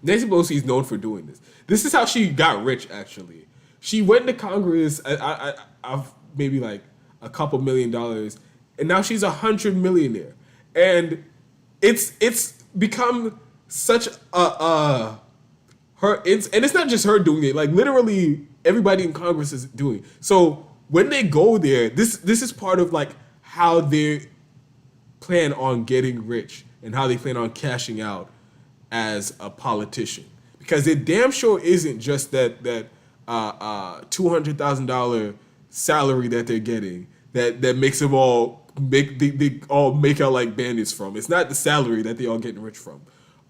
Nancy Pelosi is known for doing this. This is how she got rich, actually. She went to Congress, I've maybe like a couple $1 million, and now she's $100 millionaire. And it's become such and it's not just her doing it. Like literally everybody in Congress is doing it. So when they go there, this is part of like how they plan on getting rich and how they plan on cashing out as a politician, because it damn sure isn't just that $200,000 salary that they're getting that makes them all they all make out like bandits from. It's not the salary that they all getting rich from.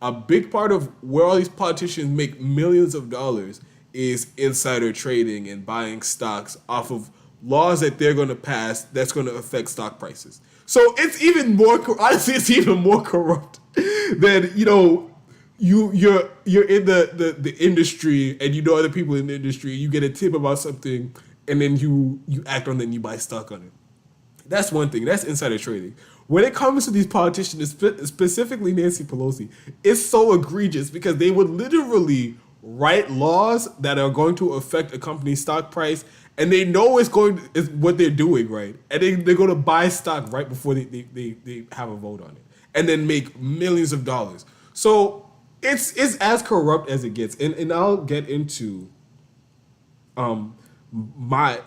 A big part of where all these politicians make millions of dollars is insider trading and buying stocks off of laws that they're going to pass that's going to affect stock prices. So it's even more, honestly, it's even more corrupt than, you're in the industry and you know other people in the industry, you get a tip about something and then you act on it and you buy stock on it. That's one thing. That's insider trading. When it comes to these politicians, specifically Nancy Pelosi, it's so egregious because they would literally write laws that are going to affect a company's stock price, and they know is what they're doing, right? And they're going to buy stock right before they have a vote on it, and then make millions of dollars. So it's as corrupt as it gets, and I'll get into my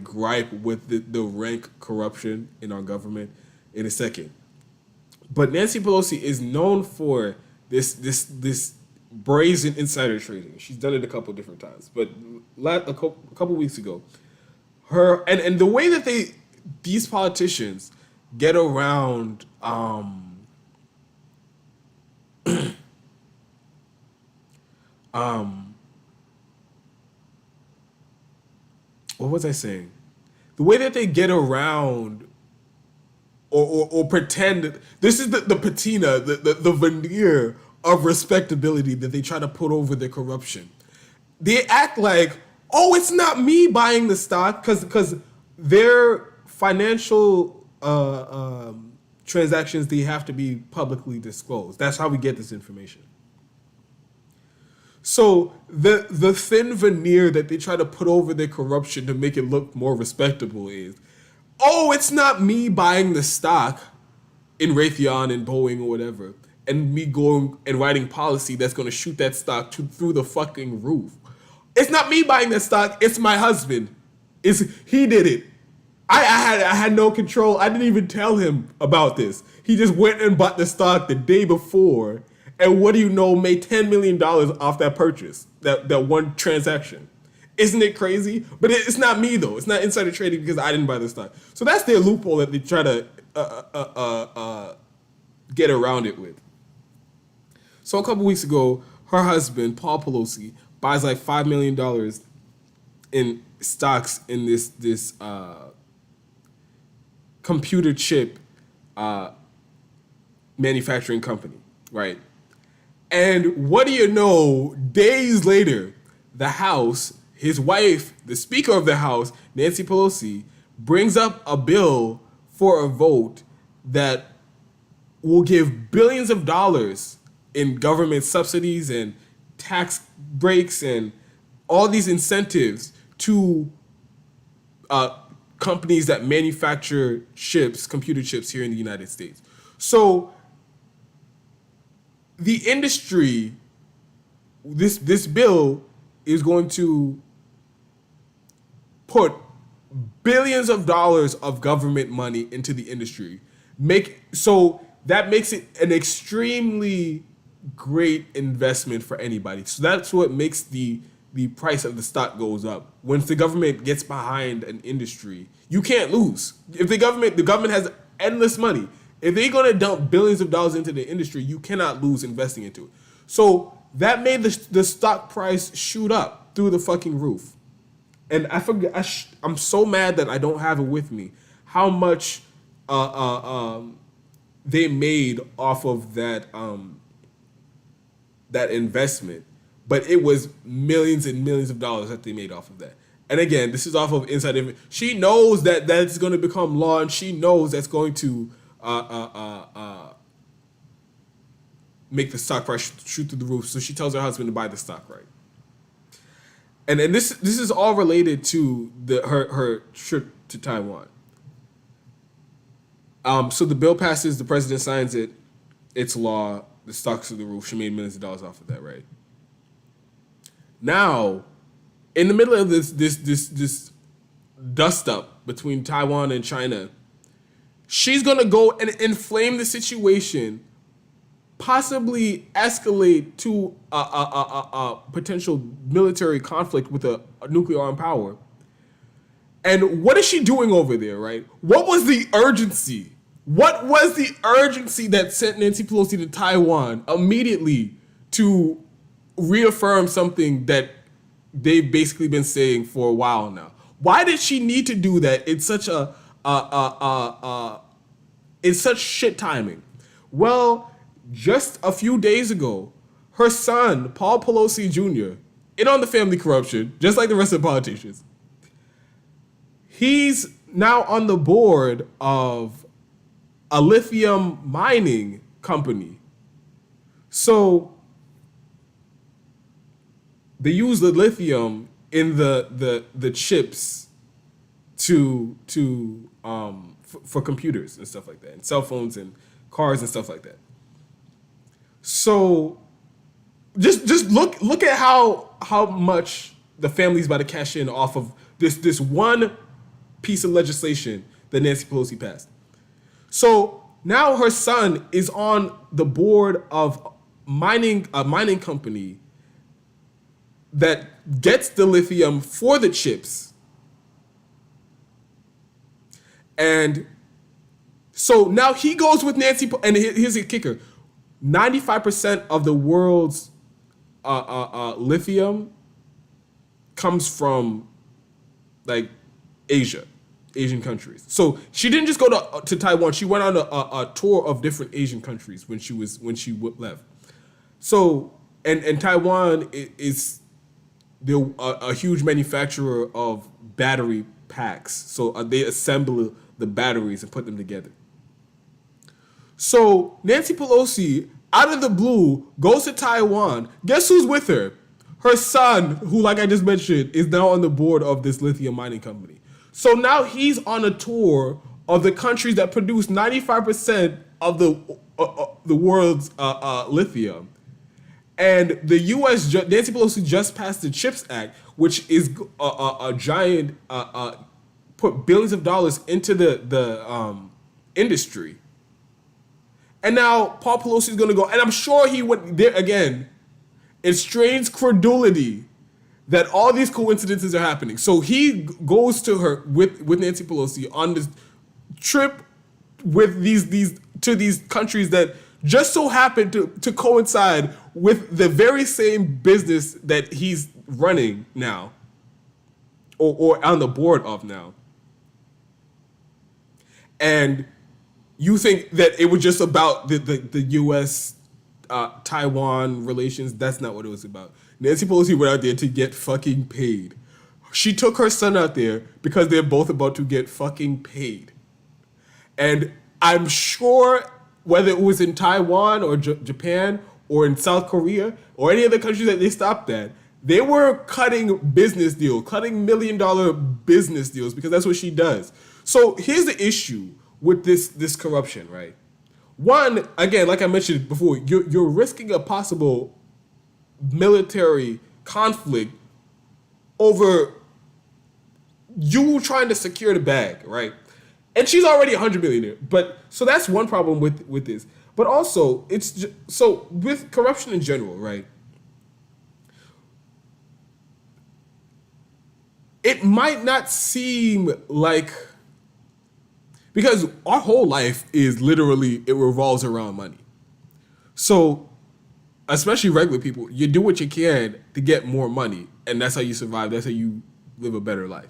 gripe with the rank corruption in our government in a second. But Nancy Pelosi is known for this brazen insider trading. She's done it a couple different times. But a couple weeks ago, her and the way that these politicians get around what was I saying? The way that they get around or pretend, this is the patina, the veneer of respectability that they try to put over their corruption. They act like, oh, it's not me buying the stock, because their financial transactions, they have to be publicly disclosed. That's how we get this information. So the thin veneer that they try to put over their corruption to make it look more respectable is, oh, it's not me buying the stock in Raytheon and Boeing or whatever, and me going and writing policy that's going to shoot that stock through the fucking roof. It's not me buying that stock. It's my husband. He did it. I had no control. I didn't even tell him about this. He just went and bought the stock the day before. And what do you know, made $10 million off that purchase, that one transaction. Isn't it crazy? But it's not me, though. It's not insider trading because I didn't buy the stock. So that's their loophole that they try to get around it with. So a couple weeks ago, her husband, Paul Pelosi, buys like $5 million in stocks in this computer chip manufacturing company, right? And what do you know, days later, the House, his wife, the Speaker of the House, Nancy Pelosi, brings up a bill for a vote that will give billions of dollars in government subsidies and tax breaks and all these incentives to companies that manufacture chips, computer chips here in the United States. So the industry, this bill is going to put billions of dollars of government money into the industry. So that makes it an extremely great investment for anybody. So that's what makes the price of the stock goes up. Once the government gets behind an industry, you can't lose. If the government has endless money. If they're going to dump billions of dollars into the industry, you cannot lose investing into it. So that made the stock price shoot up through the fucking roof. And I forget, I'm so mad that I don't have it with me, how much they made off of that investment. But it was millions and millions of dollars that they made off of that. And again, this is off of inside information. She knows that that's going to become law, and she knows that's going to make the stock price shoot through the roof. So she tells her husband to buy the stock, right? And this is all related to her trip to Taiwan. So the bill passes, the president signs it, it's law, the stock's through the roof. She made millions of dollars off of that, right? Now, in the middle of this dust up between Taiwan and China, she's gonna go and inflame the situation, possibly escalate to a potential military conflict with a nuclear armed power. And what is she doing over there, right? What was the urgency? What was the urgency that sent Nancy Pelosi to Taiwan immediately to reaffirm something that they've basically been saying for a while now? Why did she need to do that? It's such it's such shit timing. Well, just a few days ago, her son, Paul Pelosi Jr., in on the family corruption, just like the rest of the politicians, he's now on the board of a lithium mining company. So they use the lithium in the chips for computers and stuff like that, and cell phones and cars and stuff like that. So just look at how much the family's about to cash in off of this one piece of legislation that Nancy Pelosi passed. So now her son is on the board of a mining company that gets the lithium for the chips. And so now he goes with Nancy, and here's the kicker. 95% of the world's lithium comes from like Asian countries. So she didn't just go to Taiwan. She went on a tour of different Asian countries when she left. So and Taiwan is a huge manufacturer of battery packs. So they assemble the batteries and put them together. So Nancy Pelosi, out of the blue, goes to Taiwan. Guess who's with her? Her son, who, like I just mentioned, is now on the board of this lithium mining company. So now he's on a tour of the countries that produce 95% of the world's lithium. And the U.S. Nancy Pelosi just passed the CHIPS Act, which is a giant put billions of dollars into the industry. And now Paul Pelosi is going to go, and I'm sure he went there again. It strains credulity that all these coincidences are happening. So he goes to her with Nancy Pelosi on this trip with these countries that just so happen to coincide with the very same business that he's running now, or on the board of now. And you think that it was just about the U.S. Taiwan relations? That's not what it was about. Nancy Pelosi went out there to get fucking paid. She took her son out there because they're both about to get fucking paid. And I'm sure whether it was in Taiwan or Japan or in South Korea or any other country that they stopped at, they were cutting business deals, cutting $1 million business deals, because that's what she does. So here's the issue with this corruption, right? One, again, like I mentioned before, you're risking a possible military conflict over you trying to secure the bag, right? And she's already $100 million. But so that's one problem with this. But also, so with corruption in general, right? It might not seem like, because our whole life is literally, it revolves around money. So, especially regular people, you do what you can to get more money, and that's how you survive. That's how you live a better life.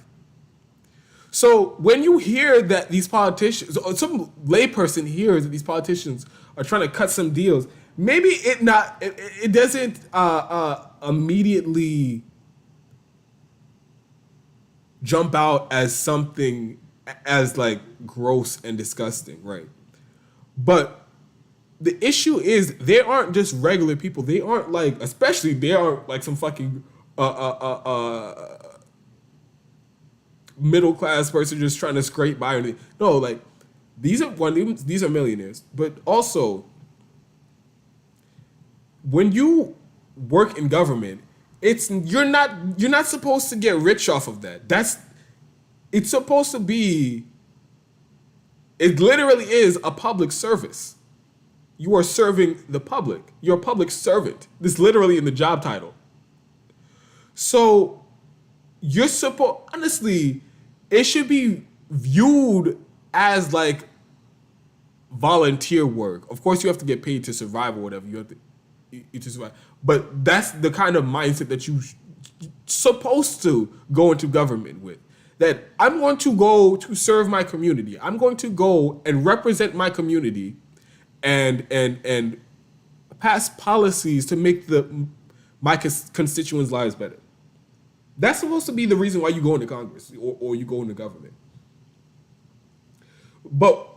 So when you hear that these politicians, or some layperson hears that these politicians are trying to cut some deals, maybe it doesn't immediately jump out as something as like gross and disgusting, right? But the issue is they aren't just regular people. They aren't like, especially they aren't like some fucking middle class person just trying to scrape by. No, like these are millionaires. But also, when you work in government, you're not supposed to get rich off of that. It's supposed to be. It literally is a public service. You are serving the public. You're a public servant. This is literally in the job title. So you're supposed, honestly, it should be viewed as like volunteer work. Of course, you have to get paid to survive or whatever. You have to survive. But that's the kind of mindset that you're supposed to go into government with. That I'm going to go to serve my community. I'm going to go and represent my community and pass policies to make my constituents' lives better. That's supposed to be the reason why you go into Congress or you go into government. But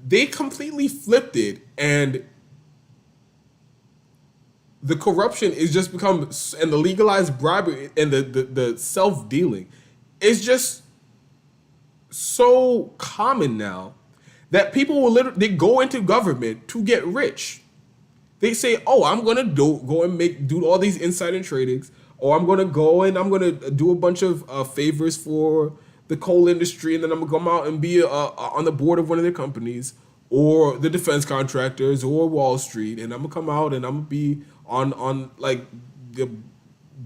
they completely flipped it, and the corruption is just become, and the legalized bribery and the self-dealing is just so common now that people will they go into government to get rich. They say, "Oh, I'm gonna go and do all these insider tradings, or I'm gonna go and I'm gonna do a bunch of favors for the coal industry, and then I'm gonna come out and be on the board of one of their companies, or the defense contractors, or Wall Street, and I'm gonna come out and I'm gonna be on like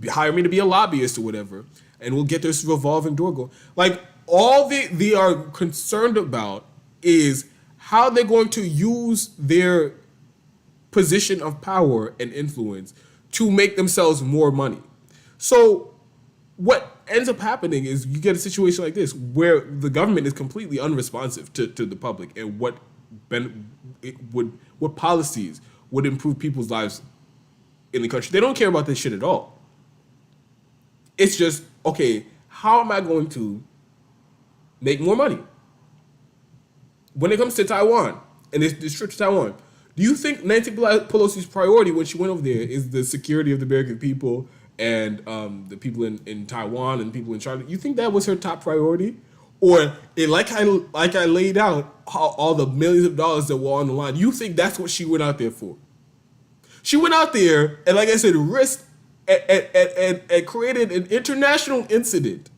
hire me to be a lobbyist or whatever, and we'll get this revolving door going." Like all they are concerned about is how they're going to use their position of power and influence to make themselves more money. So what ends up happening is you get a situation like this where the government is completely unresponsive to the public and what policies would improve people's lives in the country. They don't care about this shit at all. It's just, okay, how am I going to make more money? When it comes to Taiwan and this trip to Taiwan, do you think Nancy Pelosi's priority when she went over there is the security of the American people and the people in Taiwan and people in China? You think that was her top priority? Or like I laid out all the millions of dollars that were on the line, you think that's what she went out there for? She went out there and, like I said, risked and created an international incident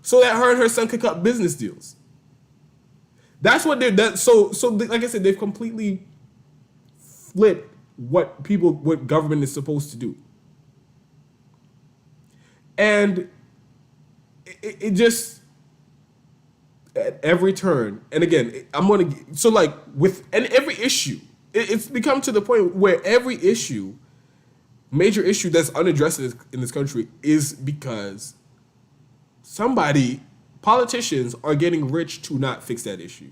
so that her and her son could cut business deals. That's what they're done. So like I said, they've completely flipped what government is supposed to do. And it just, at every turn, and again, every issue, it's become to the point where every major issue that's unaddressed in this country is because politicians are getting rich to not fix that issue.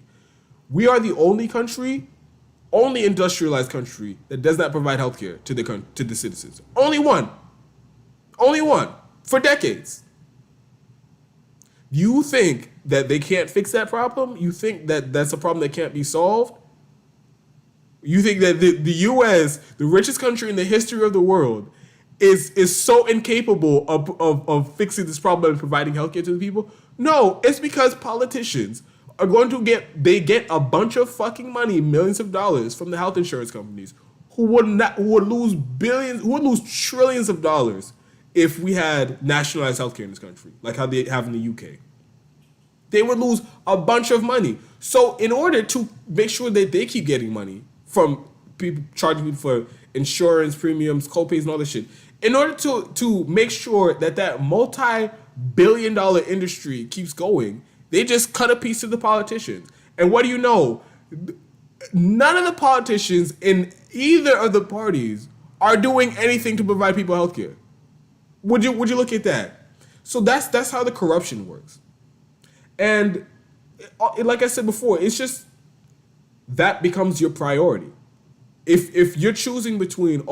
We are the only industrialized country that does not provide healthcare to the citizens. Only one. For decades. You think that they can't fix that problem? You think that that's a problem that can't be solved? You think that the U.S., the richest country in the history of the world, is so incapable of fixing this problem and providing healthcare to the people? No, it's because politicians are going to get a bunch of fucking money, millions of dollars from the health insurance companies who would lose trillions of dollars if we had nationalized healthcare in this country, like how they have in the UK. They would lose a bunch of money. So in order to make sure that they keep getting money from people charging people for insurance premiums, co-pays, and all this shit, in order to make sure that multi-billion-dollar industry keeps going, they just cut a piece to the politicians. And what do you know? None of the politicians in either of the parties are doing anything to provide people health care. Would you look at that? So that's how the corruption works. And like I said before, it's just that becomes your priority. If you're choosing between,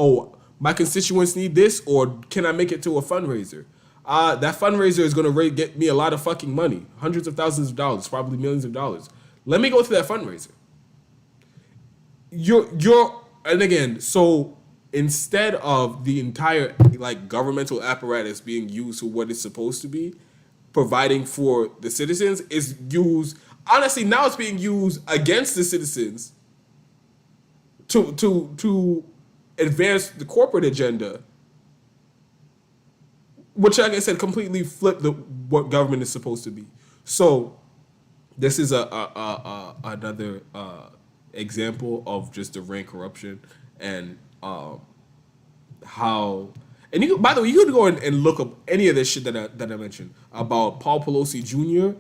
my constituents need this, or can I make it to a fundraiser? that fundraiser is going to get me a lot of fucking money, hundreds of thousands of dollars, probably millions of dollars. Let me go to that fundraiser. And again, so instead of the entire like governmental apparatus being used for what it's supposed to be, providing for the citizens, is used. Honestly, now it's being used against the citizens to advance the corporate agenda, which, like I said, completely flipped what government is supposed to be. So this is another example of just the rank corruption and how. And you, by the way, you could go and look up any of this shit that I mentioned about Paul Pelosi Jr.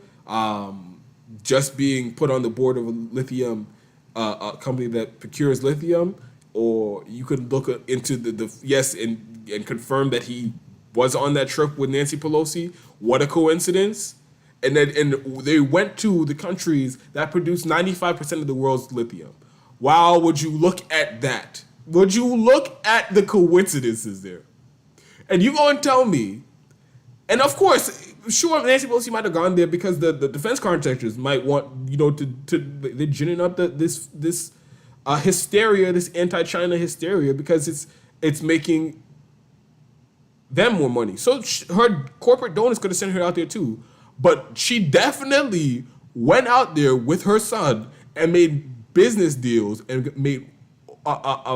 Just being put on the board of a lithium company that procures lithium, or you could look into the yes and confirm that he was on that trip with Nancy Pelosi. What a coincidence! And they went to the countries that produce 95% of the world's lithium. Wow, would you look at that? Would you look at the coincidences there? And you go and tell me, and of course, sure, Nancy Pelosi might have gone there because the defense contractors might want, they're ginning up this hysteria, this anti-China hysteria, because it's making them more money. So her corporate donors could have sent her out there too. But she definitely went out there with her son and made business deals and made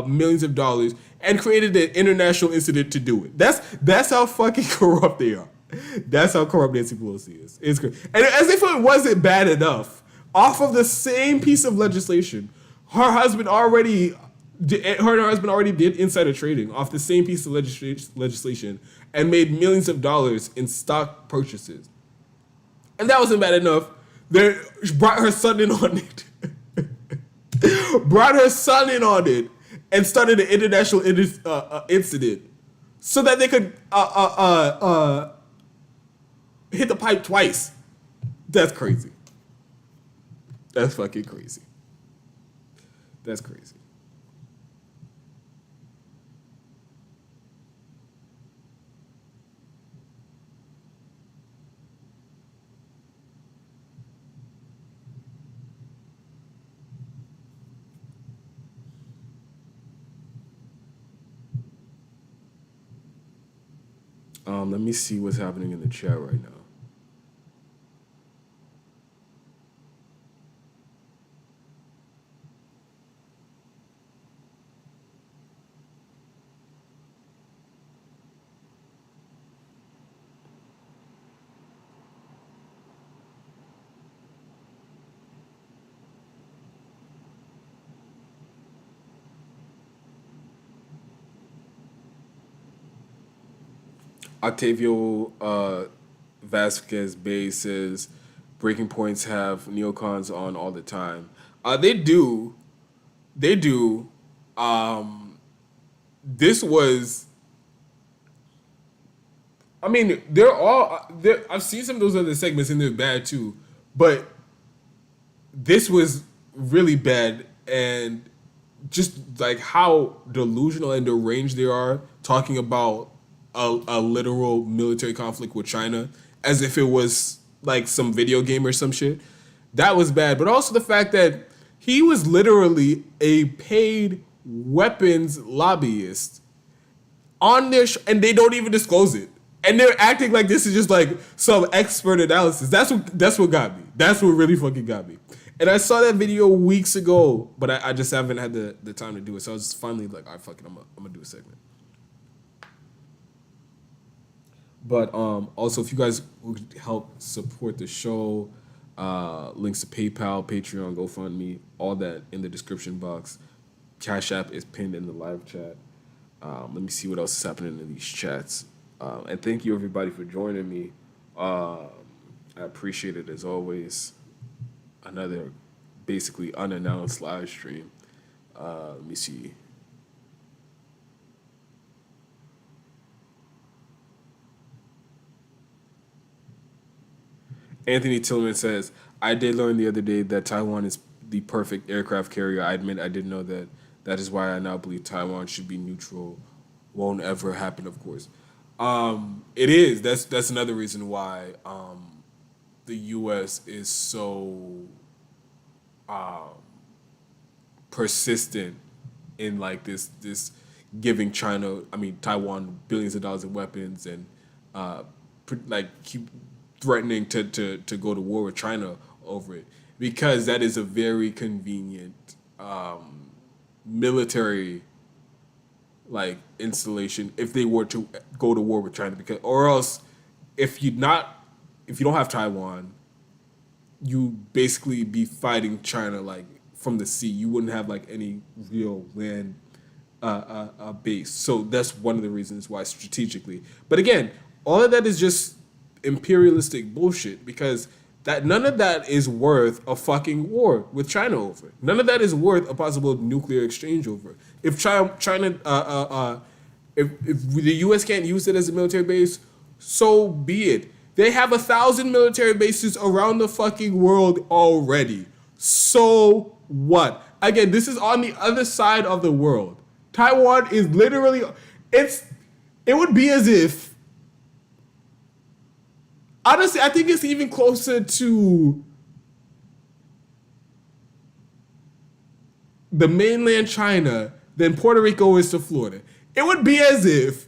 millions of dollars and created an international incident to do it. That's how fucking corrupt they are. That's how corrupt Nancy Pelosi is. It's crazy. And as if it wasn't bad enough, off of the same piece of legislation, her husband already did insider trading off the same piece of legislation and made millions of dollars in stock purchases. And that wasn't bad enough. They brought her son in on it. And started an international incident so that they could hit the pipe twice. That's crazy. That's fucking crazy. That's crazy. Let me see what's happening in the chat right now. Octavio Vasquez Bay says breaking points have neocons on all the time. They do. This was. I mean, I've seen some of those other segments and they're bad too, but this was really bad, and just like how delusional and deranged they are talking about a literal military conflict with China as if it was like some video game or some shit. That was bad. But also the fact that he was literally a paid weapons lobbyist on their and they don't even disclose it. And they're acting like this is just like some expert analysis. That's what got me. That's what really fucking got me. And I saw that video weeks ago, but I just haven't had the time to do it. So I was finally like, all right, fuck it, I'm gonna do a segment. But also, if you guys would help support the show, links to PayPal, Patreon, GoFundMe, all that in the description box. Cash App is pinned in the live chat. Let me see what else is happening in these chats. And thank you, everybody, for joining me. I appreciate it, as always. Another basically unannounced live stream. Let me see. Anthony Tillman says, I did learn the other day that Taiwan is the perfect aircraft carrier. I admit I didn't know that. That is why I now believe Taiwan should be neutral. Won't ever happen, of course. It is. That's another reason why the U.S. is so persistent in like this giving China, I mean Taiwan, billions of dollars in weapons and like keep threatening to go to war with China over it, because that is a very convenient military like installation if they were to go to war with China, because or else if you don't have Taiwan, you basically be fighting China like from the sea. You wouldn't have like any real land base. So that's one of the reasons why strategically. But again, all of that is just imperialistic bullshit, because that none of that is worth a fucking war with China over. None of that is worth a possible nuclear exchange over. If if the U.S. can't use it as a military base, so be it. They have 1,000 military bases around the fucking world already. So what? Again, this is on the other side of the world. Taiwan is literally, it would be as if, honestly, I think it's even closer to the mainland China than Puerto Rico is to Florida. It would be as if,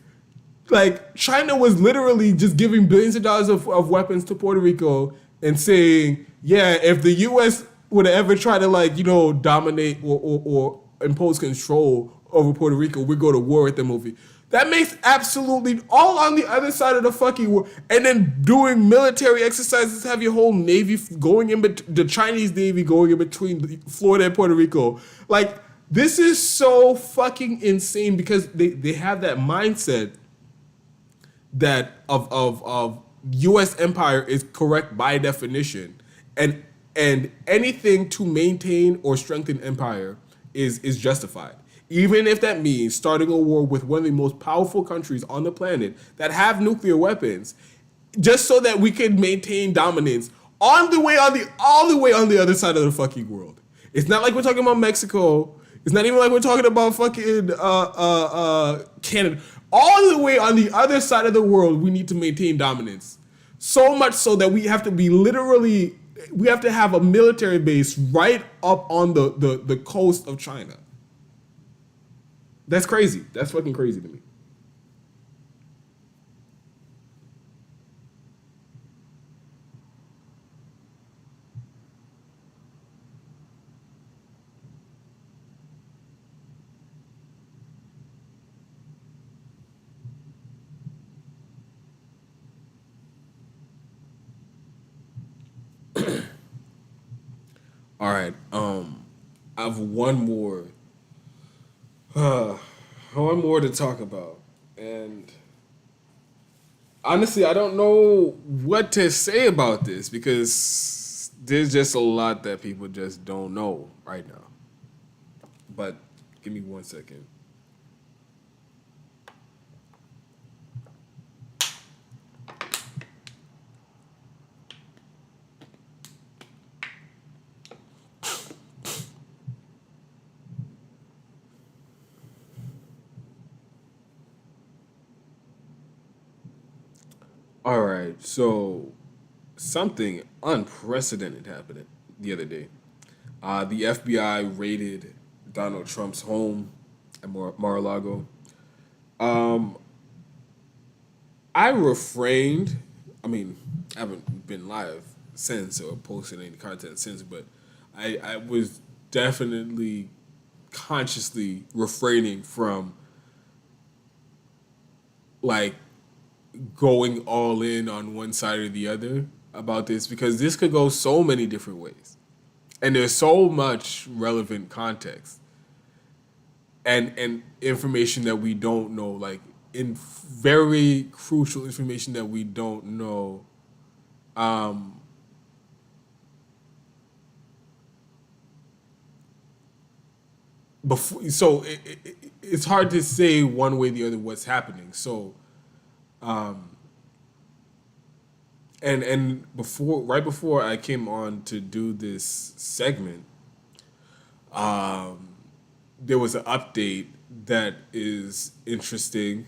like, China was literally just giving billions of dollars of weapons to Puerto Rico and saying, yeah, if the U.S. would ever try to, like, dominate or impose control over Puerto Rico, we go to war with them over. That makes absolutely all on the other side of the fucking war. And then doing military exercises, have your whole navy going in the Chinese navy going in between Florida and Puerto Rico. Like, this is so fucking insane, because they have that mindset that of U.S. empire is correct by definition, and anything to maintain or strengthen empire is justified, even if that means starting a war with one of the most powerful countries on the planet that have nuclear weapons, just so that we can maintain dominance all the way on the other side of the fucking world. It's not like we're talking about Mexico. It's not even like we're talking about fucking Canada. All the way on the other side of the world, we need to maintain dominance. So much so that we have to have a military base right up on the coast of China. That's crazy. That's fucking crazy to me. All right. I have one more to talk about, and honestly, I don't know what to say about this, because there's just a lot that people just don't know right now. But give me 1 second. All right, so something unprecedented happened the other day. The FBI raided Donald Trump's home at Mar-a-Lago. Um, I refrained. I mean, I haven't been live since or posted any content since, but I was definitely consciously refraining from like going all in on one side or the other about this, because this could go so many different ways. And there's so much relevant context and information that we don't know, like in very crucial information that we don't know. Before, so it's hard to say one way or the other what's happening. So, and right before I came on to do this segment, there was an update that is interesting.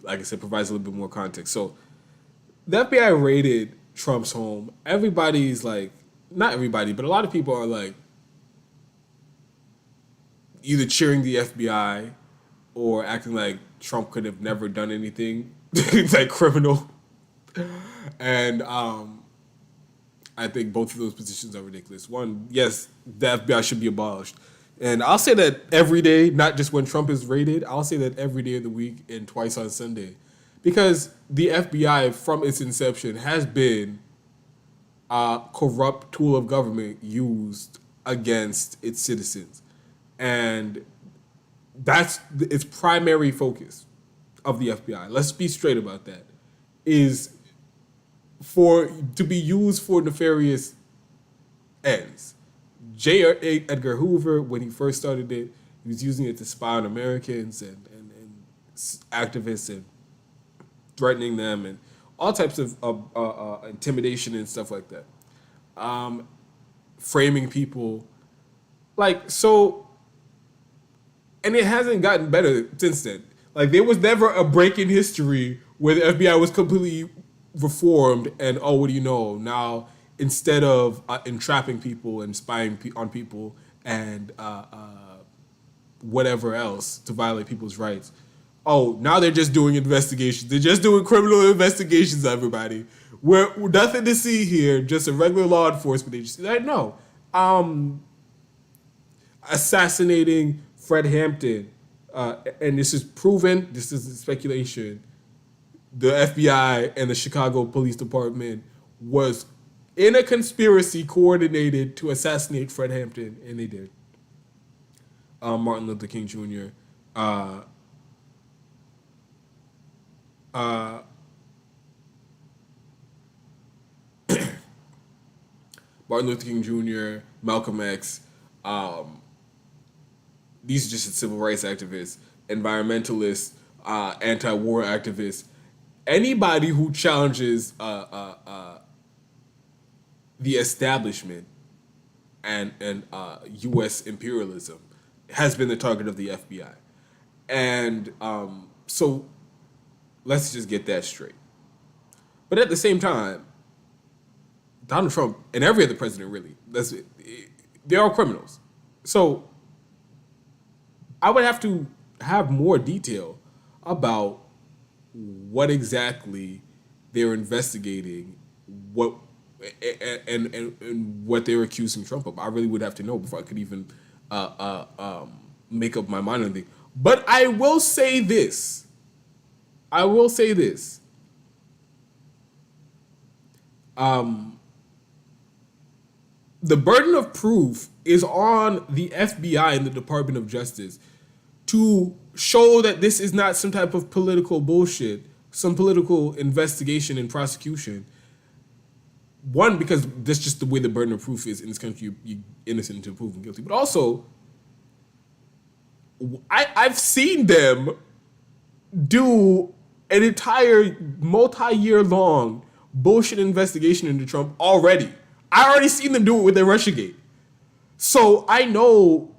like I said, provides a little bit more context. So the FBI raided Trump's home. Everybody's like, not everybody, but a lot of people are like either cheering the FBI or acting like Trump could have never done anything like criminal. And I think both of those positions are ridiculous. One, yes, the FBI should be abolished. And I'll say that every day, not just when Trump is raided. I'll say that every day of the week and twice on Sunday. Because the FBI, from its inception, has been a corrupt tool of government used against its citizens. And that's its primary focus of the FBI. Let's be straight about that. Is to be used for nefarious ends. J. Edgar Hoover, when he first started it, he was using it to spy on Americans and activists and threatening them and all types of intimidation and stuff like that. Framing people. Like, so, and it hasn't gotten better since then. Like, there was never a break in history where the FBI was completely reformed and, oh, what do you know? Now, instead of entrapping people and spying on people and whatever else to violate people's rights, oh, now they're just doing investigations. They're just doing criminal investigations, everybody. We're nothing to see here, just a regular law enforcement agency. Like, no. Assassinating Fred Hampton, and this is proven, this is speculation, the FBI and the Chicago Police Department was in a conspiracy coordinated to assassinate Fred Hampton, and they did. Martin Luther King Jr. Martin Luther King Jr., Malcolm X, these are just civil rights activists, environmentalists, anti-war activists, anybody who challenges the establishment and U.S. imperialism has been the target of the FBI. And so let's just get that straight. But at the same time, Donald Trump and every other president, really, they're all criminals. So I would have to have more detail about what exactly they're investigating, what and what they're accusing Trump of. I really would have to know before I could even make up my mind on anything. But I will say this. The burden of proof is on the FBI and the Department of Justice to show that this is not some type of political bullshit, some political investigation and prosecution. One, because that's just the way the burden of proof is in this country. You're innocent until proven guilty. But also, I've seen them do an entire multi-year long bullshit investigation into Trump already. I already seen them do it with their Russiagate. So I know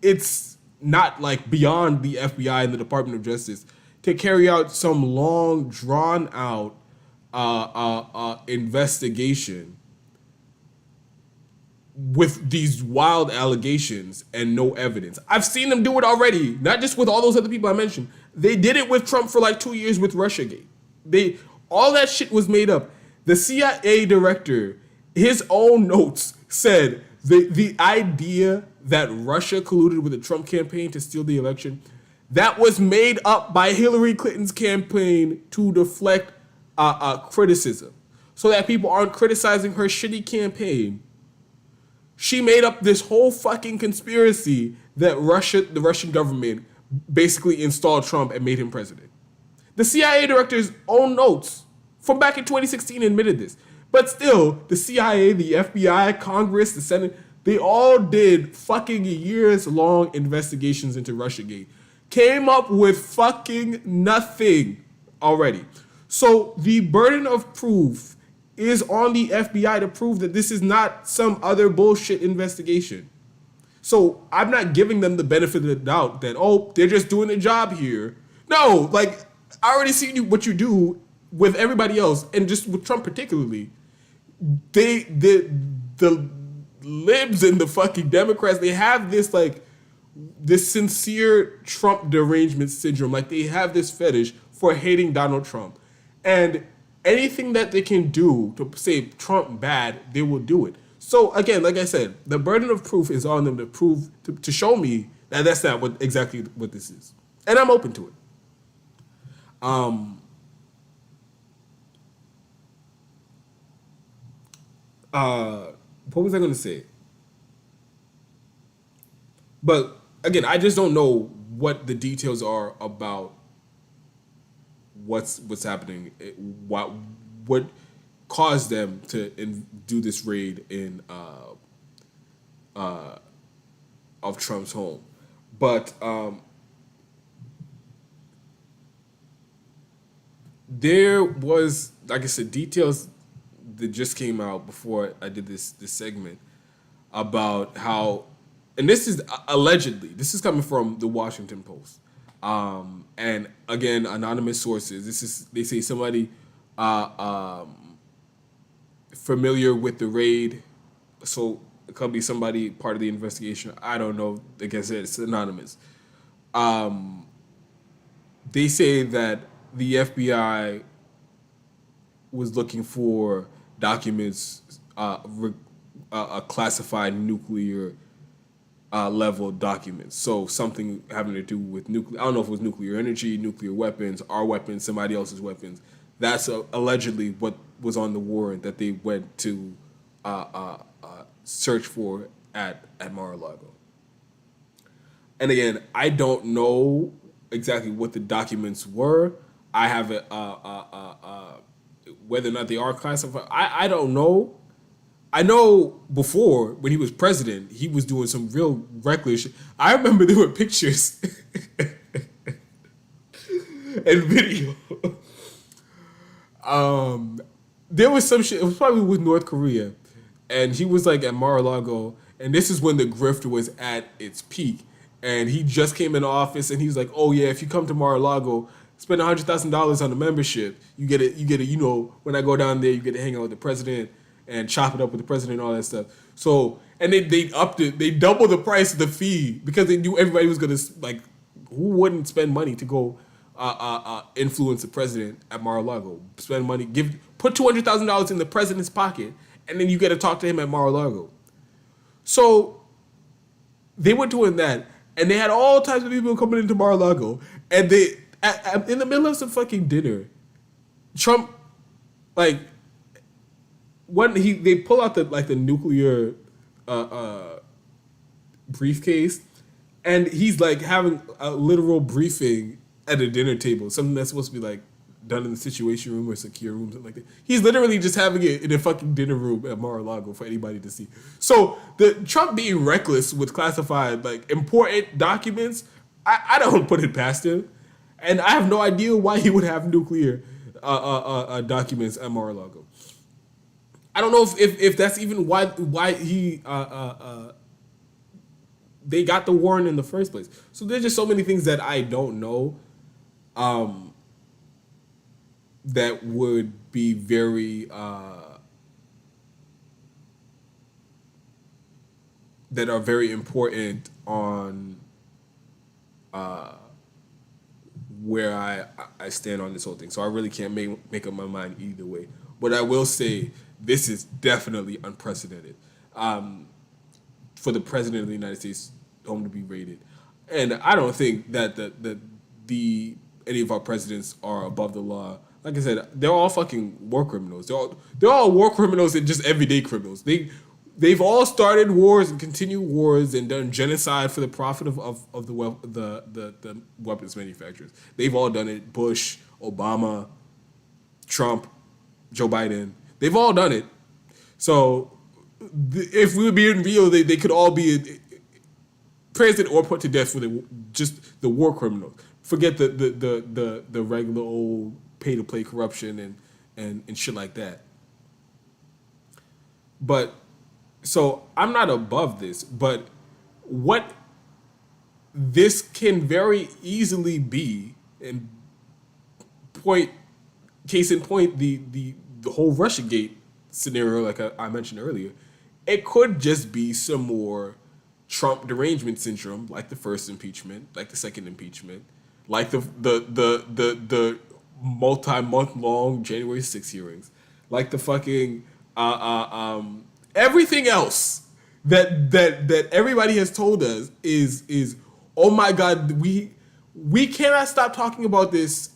it's not like beyond the FBI and the Department of Justice to carry out some long, drawn out investigation with these wild allegations and no evidence. I've seen them do it already, not just with all those other people I mentioned. They did it with Trump for like 2 years with Russiagate. All that shit was made up. The CIA director, his own notes said the idea that Russia colluded with the Trump campaign to steal the election, that was made up by Hillary Clinton's campaign to deflect criticism so that people aren't criticizing her shitty campaign. She made up this whole fucking conspiracy that the Russian government basically installed Trump and made him president. The CIA director's own notes from back in 2016 admitted this. But still, the CIA, the FBI, Congress, the Senate, they all did fucking years-long investigations into Russiagate. Came up with fucking nothing already. So the burden of proof is on the FBI to prove that this is not some other bullshit investigation. So I'm not giving them the benefit of the doubt that, oh, they're just doing their job here. No, like, I already seen what you do with everybody else, and just with Trump particularly. The libs and the fucking Democrats, they have this like this sincere Trump derangement syndrome. Like they have this fetish for hating Donald Trump, and anything that they can do to say Trump bad, they will do it. So again, like I said, the burden of proof is on them to prove to show me that that's not exactly what this is, and I'm open to it. What was I going to say? But again, I just don't know what the details are about what's happening. What caused them to do this raid in of Trump's home, but there was, like I said, details that just came out before I did this segment about how, and this is allegedly, this is coming from the Washington Post, and again, anonymous sources. They say somebody familiar with the raid, so it could be somebody part of the investigation. I don't know. Like I said, it's anonymous. They say that the FBI was looking for documents, classified nuclear level documents. So something having to do with nuclear. I don't know if it was nuclear energy, nuclear weapons, our weapons, somebody else's weapons. That's allegedly what was on the warrant that they went to search for at Mar-a-Lago. And again, I don't know exactly what the documents were. I have whether or not they are classified. I don't know. I know before, when he was president, he was doing some real reckless shit. I remember there were pictures and video. There was some shit. It was probably with North Korea, and he was like at Mar-a-Lago, and this is when the grift was at its peak. And he just came into office, and he's like, "Oh yeah, if you come to Mar-a-Lago, spend $100,000 on the membership. You get it. You know, when I go down there, you get to hang out with the president and chop it up with the president and all that stuff." So, and they upped it. They doubled the price of the fee because they knew everybody was gonna, like, who wouldn't spend money to go influence the president at Mar-a-Lago? Spend money, put $200,000 in the president's pocket, and then you get to talk to him at Mar-a-Lago. So they were doing that, and they had all types of people coming into Mar-a-Lago, and they in the middle of some fucking dinner, Trump, like, when they pull out the nuclear briefcase, and he's like having a literal briefing at a dinner table, something that's supposed to be like done in the Situation Room or secure room, something like that. He's literally just having it in a fucking dinner room at Mar-a-Lago for anybody to see. So the Trump being reckless with classified, like, important documents, I don't put it past him, and I have no idea why he would have nuclear documents at Mar-a-Lago. I don't know if that's even why he they got the warrant in the first place. So there's just so many things that I don't know, that would be very that are very important on where I stand on this whole thing. So I really can't make up my mind either way. But I will say this is definitely unprecedented for the president of the United States home to be raided. And I don't think that any of our presidents are above the law. Like I said, they're all fucking war criminals. They're all war criminals and just everyday criminals. They've all started wars and continue wars and done genocide for the profit of the weapons manufacturers. They've all done it. Bush, Obama, Trump, Joe Biden. They've all done it. So if we were being real, they could all be president or put to death for just the war criminals. Forget the regular old pay to play corruption and shit like that. But so I'm not above this, but what this can very easily be, and point, case in point, the whole Russiagate scenario, like I mentioned earlier, it could just be some more Trump derangement syndrome, like the first impeachment, like the second impeachment, like the multi-month long January 6 hearings, like the fucking everything else that everybody has told us is oh my god, we cannot stop talking about this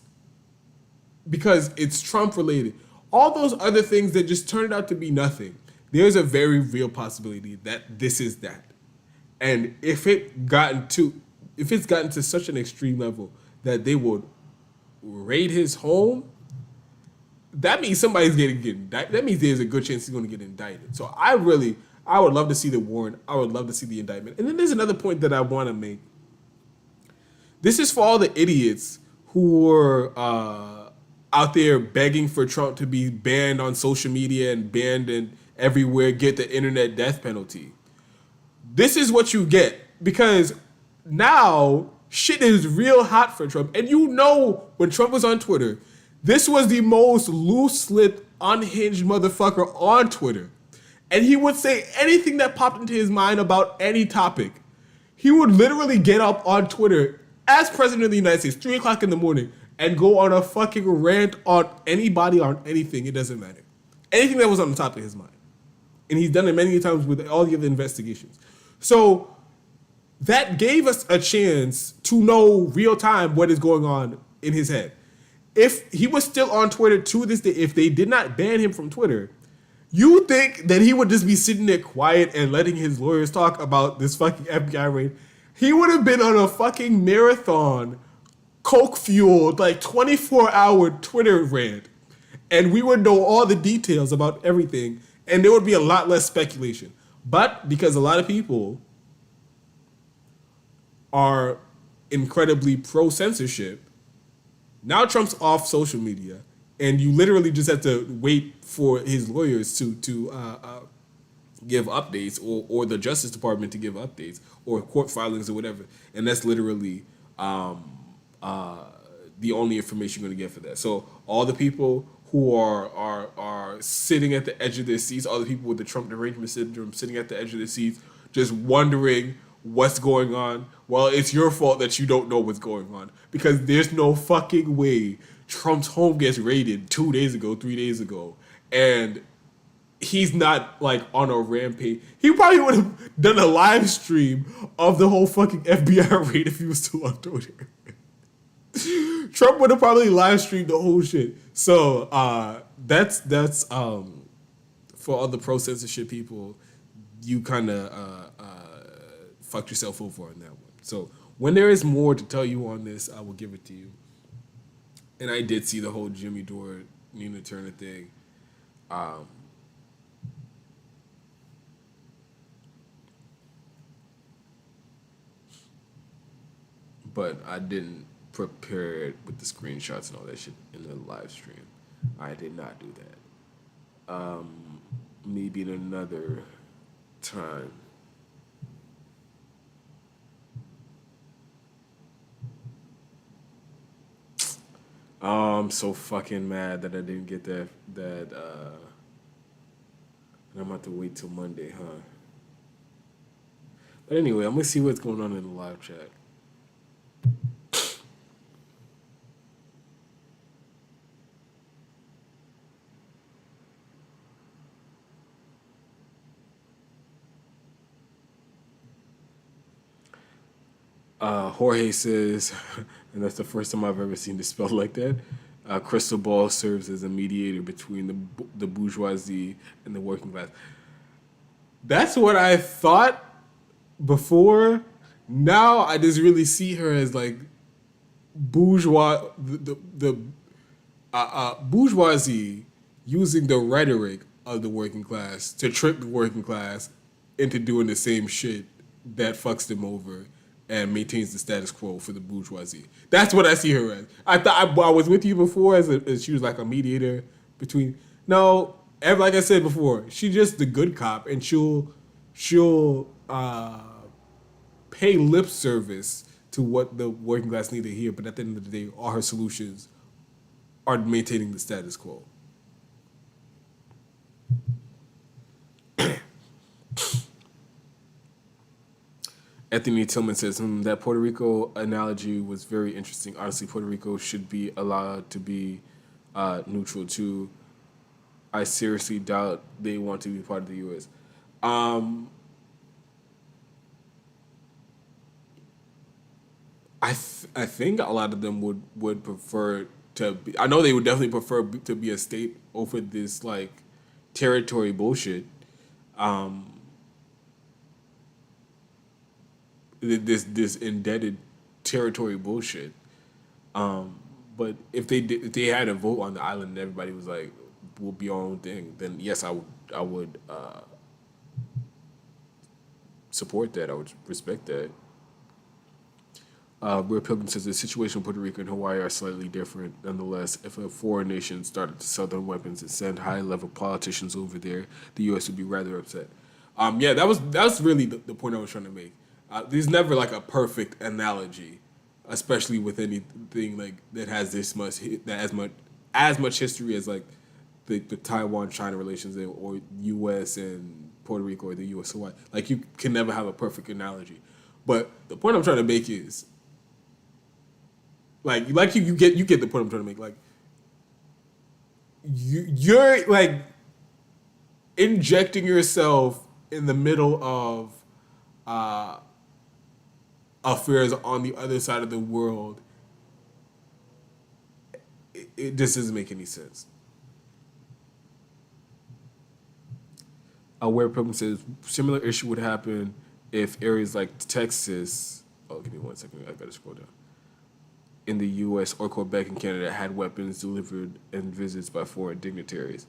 because it's Trump related. All those other things that just turned out to be nothing. There's a very real possibility that this is that. And if it's gotten to such an extreme level that they would raid his home, that means somebody's getting indicted. That means there's a good chance he's going to get indicted. So I would love to see the warrant. I would love to see the indictment. And then there's another point that I want to make. This is for all the idiots who were out there begging for Trump to be banned on social media and banned and everywhere, get the internet death penalty. This is what you get, because now shit is real hot for Trump. And you know, when Trump was on Twitter, this was the most loose-lipped, unhinged motherfucker on Twitter. And he would say anything that popped into his mind about any topic. He would literally get up on Twitter as president of the United States, 3 o'clock in the morning, and go on a fucking rant on anybody, on anything. It doesn't matter. Anything that was on the top of his mind. And he's done it many times with all the other investigations. So that gave us a chance to know real time what is going on in his head. If he was still on Twitter to this day, if they did not ban him from Twitter, you think that he would just be sitting there quiet and letting his lawyers talk about this fucking FBI raid? He would have been on a fucking marathon, coke-fueled, like 24-hour Twitter rant. And we would know all the details about everything. And there would be a lot less speculation. But because a lot of people are incredibly pro-censorship, now Trump's off social media, and you literally just have to wait for his lawyers to give updates, or the Justice Department to give updates, or court filings or whatever. And that's literally the only information you're going to get for that. So all the people who are sitting at the edge of their seats, all the people with the Trump derangement syndrome sitting at the edge of their seats, just wondering what's going on. Well, it's your fault that you don't know what's going on, because there's no fucking way Trump's home gets raided 2 days ago, 3 days ago, and he's not like on a rampage. He probably would have done a live stream of the whole fucking FBI raid if he was still on Twitter. Trump would have probably live streamed the whole shit. So that's for all the pro censorship people, you kind of fucked yourself over on that one. So when there is more to tell you on this, I will give it to you. And I did see the whole Jimmy Dore, Nina Turner thing. But I didn't prepare it with the screenshots and all that shit in the live stream. I did not do that. Maybe in another time. I'm so fucking mad that I didn't get that and I'm gonna have to wait till Monday, huh? But anyway, I'm gonna see what's going on in the live chat. Jorge says, and that's the first time I've ever seen it spelled like that, crystal ball serves as a mediator between the bourgeoisie and the working class. That's what I thought before. Now I just really see her as like the bourgeoisie using the rhetoric of the working class to trick the working class into doing the same shit that fucks them over and maintains the status quo for the bourgeoisie. That's what I see her as. I thought I was with you before as she was like a mediator between. No, like I said before, she's just the good cop, and she'll pay lip service to what the working class need to hear. But at the end of the day, all her solutions are maintaining the status quo. Anthony Tillman says, that Puerto Rico analogy was very interesting. Honestly, Puerto Rico should be allowed to be neutral too. I seriously doubt they want to be part of the U.S. I think a lot of them would prefer to be, I know they would definitely prefer to be a state over this like territory bullshit. This indebted territory bullshit. But if they had a vote on the island and everybody was like, we'll be our own thing, then yes, I would support that. I would respect that. Real Pilgrim says the situation in Puerto Rico and Hawaii are slightly different. Nonetheless, if a foreign nation started to sell them weapons and send high-level politicians over there, the U.S. would be rather upset. Yeah, that's really the point I was trying to make. There's never like a perfect analogy, especially with anything like that has as much history as like the Taiwan-China relations or U.S. and Puerto Rico or the U.S. Hawaii. Like you can never have a perfect analogy. But the point I'm trying to make is you get the point I'm trying to make. Like you're like injecting yourself in the middle of affairs on the other side of the world. It just doesn't make any sense. Where Pilgrim says similar issue would happen if areas like Texas. Oh, give me 1 second. I gotta scroll down. In the U.S. or Quebec in Canada had weapons delivered and visits by foreign dignitaries.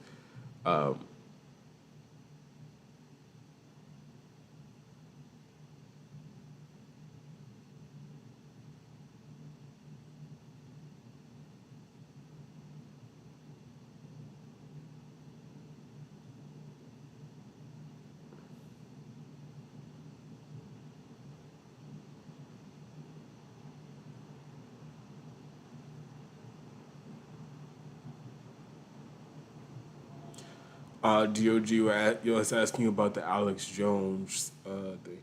DOG was asking about the Alex Jones thing.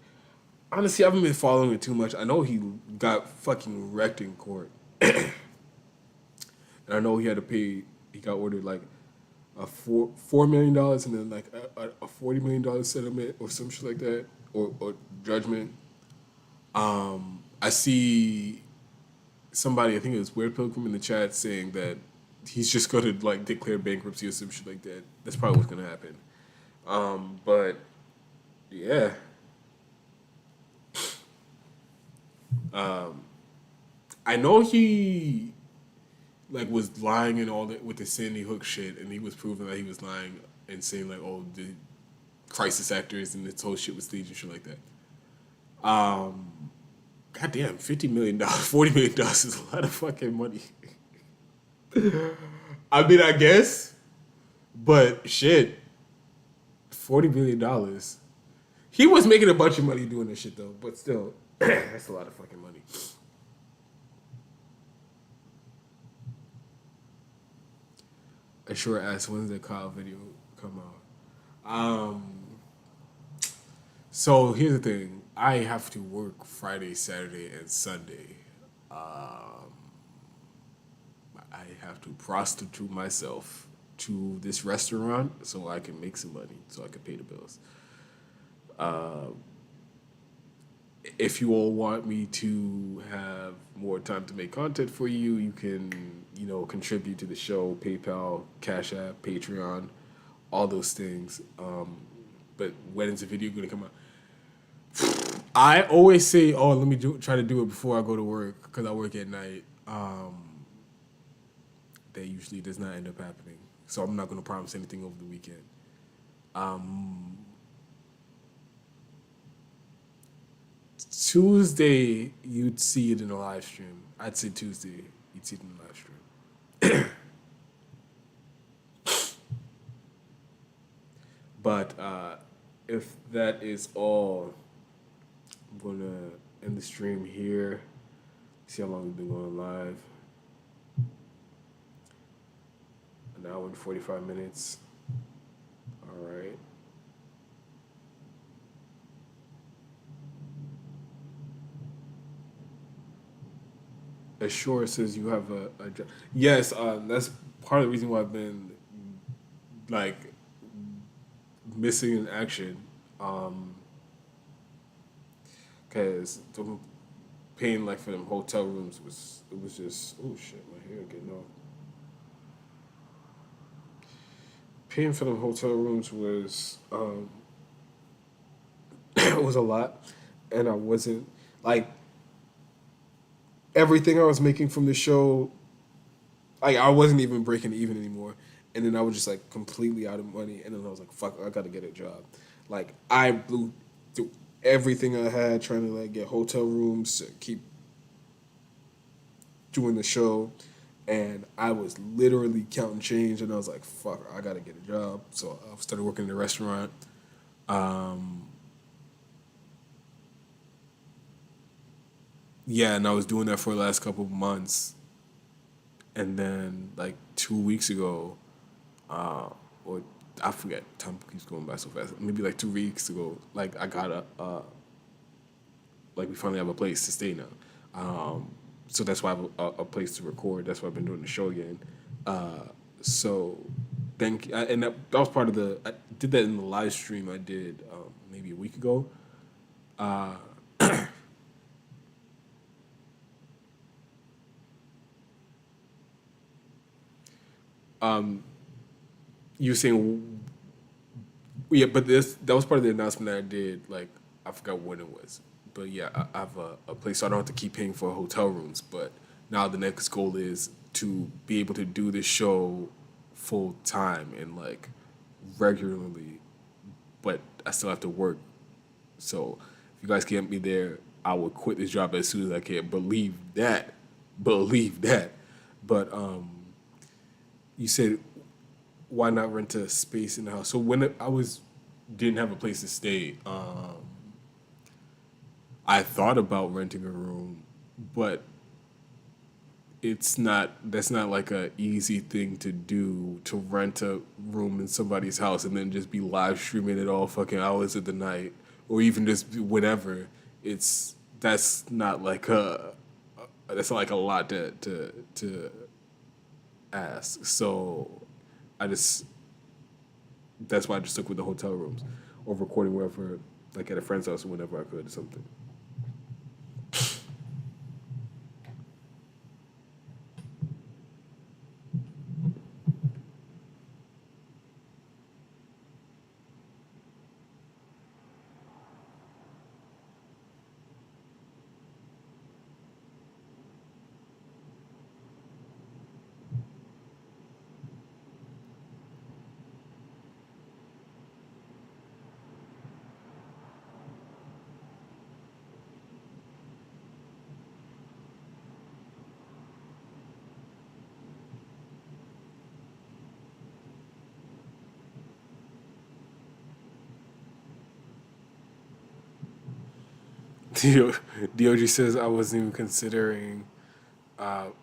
Honestly, I haven't been following it too much. I know he got fucking wrecked in court. And I know he had to pay, he got ordered like a $4 million and then like a $40 million settlement or some shit like that, or judgment. I see somebody, I think it was Weird Pilgrim in the chat saying that he's just going to like declare bankruptcy or some shit like that. That's probably what's going to happen. But yeah. I know he like was lying and all that with the Sandy Hook shit, and he was proving that he was lying and saying like, oh, the crisis actors and this whole shit was staged and shit like that. Goddamn, $50 million, $40 million is a lot of fucking money. I mean, I guess, but shit, $40 million. He was making a bunch of money doing this shit though, but still, that's a lot of fucking money. I sure asked, when's the Kyle video come out? So here's the thing. I have to work Friday, Saturday, and Sunday. I have to prostitute myself to this restaurant so I can make some money, so I can pay the bills. If you all want me to have more time to make content for you, you can, contribute to the show, PayPal, Cash App, Patreon, all those things. But when is the video going to come out? I always say, let me try to do it before I go to work because I work at night. That usually does not end up happening. So I'm not going to promise anything over the weekend. Tuesday, you'd see it in the live stream. I'd say Tuesday, you'd see it in the live stream. But if that is all, I'm going to end the stream here. See how long we've been going live. and 45 minutes. All right. Assure says you have a job. Yes, that's part of the reason why I've been like missing in action. Cause the paying like for them hotel rooms was just oh shit, my hair getting off. Paying for them hotel rooms was was a lot, and I wasn't like everything I was making from the show. Like I wasn't even breaking even anymore, and then I was just like completely out of money, and then I was like, "Fuck, I gotta get a job." Like I blew through everything I had trying to like get hotel rooms to keep doing the show, and I was literally counting change, and I was like, "Fuck, I gotta get a job." So I started working in a restaurant. Yeah, and I was doing that for the last couple of months, and then like 2 weeks ago, or I forget, time keeps going by so fast. Maybe like 2 weeks ago, like I got like we finally have a place to stay now. So that's why I have a place to record. That's why I've been doing the show again. So and that was part of I did that in the live stream I did maybe a week ago. You were saying, yeah, but that was part of the announcement that I did. Like I forgot when it was, but yeah, I have a place, so I don't have to keep paying for hotel rooms. But now the next goal is to be able to do this show full time and like regularly, but I still have to work. So if you guys can't be there, I will quit this job as soon as I can. Believe that. But you said why not rent a space in the house? So when I was didn't have a place to stay, I thought about renting a room, but that's not like a easy thing to do, to rent a room in somebody's house and then just be live streaming it all fucking hours of the night, or even just whenever. That's not like that's not like a lot to ask. So I just that's why I just stuck with the hotel rooms or recording wherever, like at a friend's house or whenever I could or something. DOG says I wasn't even considering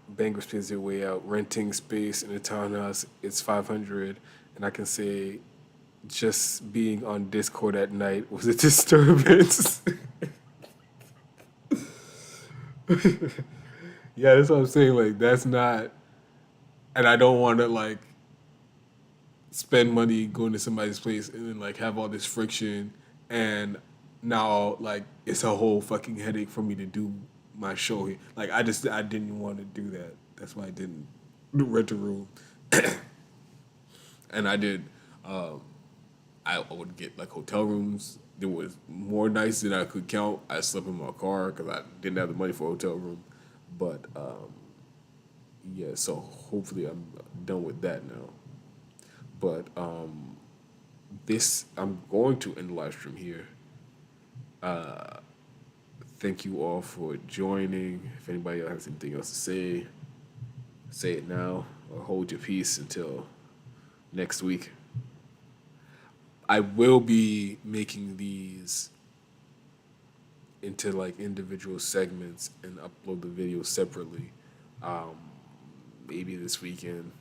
Bangor Space their way out. Renting space in a townhouse, it's 500, and I can say just being on Discord at night was a disturbance. Yeah, that's what I'm saying. Like that's not, and I don't want to like spend money going to somebody's place and then like have all this friction, and now like it's a whole fucking headache for me to do my show here. Like I didn't want to do that. That's why I didn't rent a room. And I did I would get like hotel rooms. There was more nights than I could count. I slept in my car because I didn't have the money for a hotel room. But yeah, so hopefully I'm done with that now. But I'm going to end the live stream here. Thank you all for joining. If anybody else has anything else to say it now or hold your peace until next week. I will be making these into like individual segments and upload the video separately. Maybe this weekend.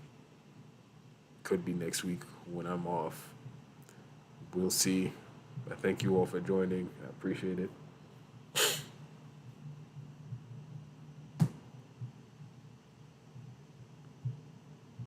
could be next week when I'm off. We'll see. I thank you all for joining. I appreciate it.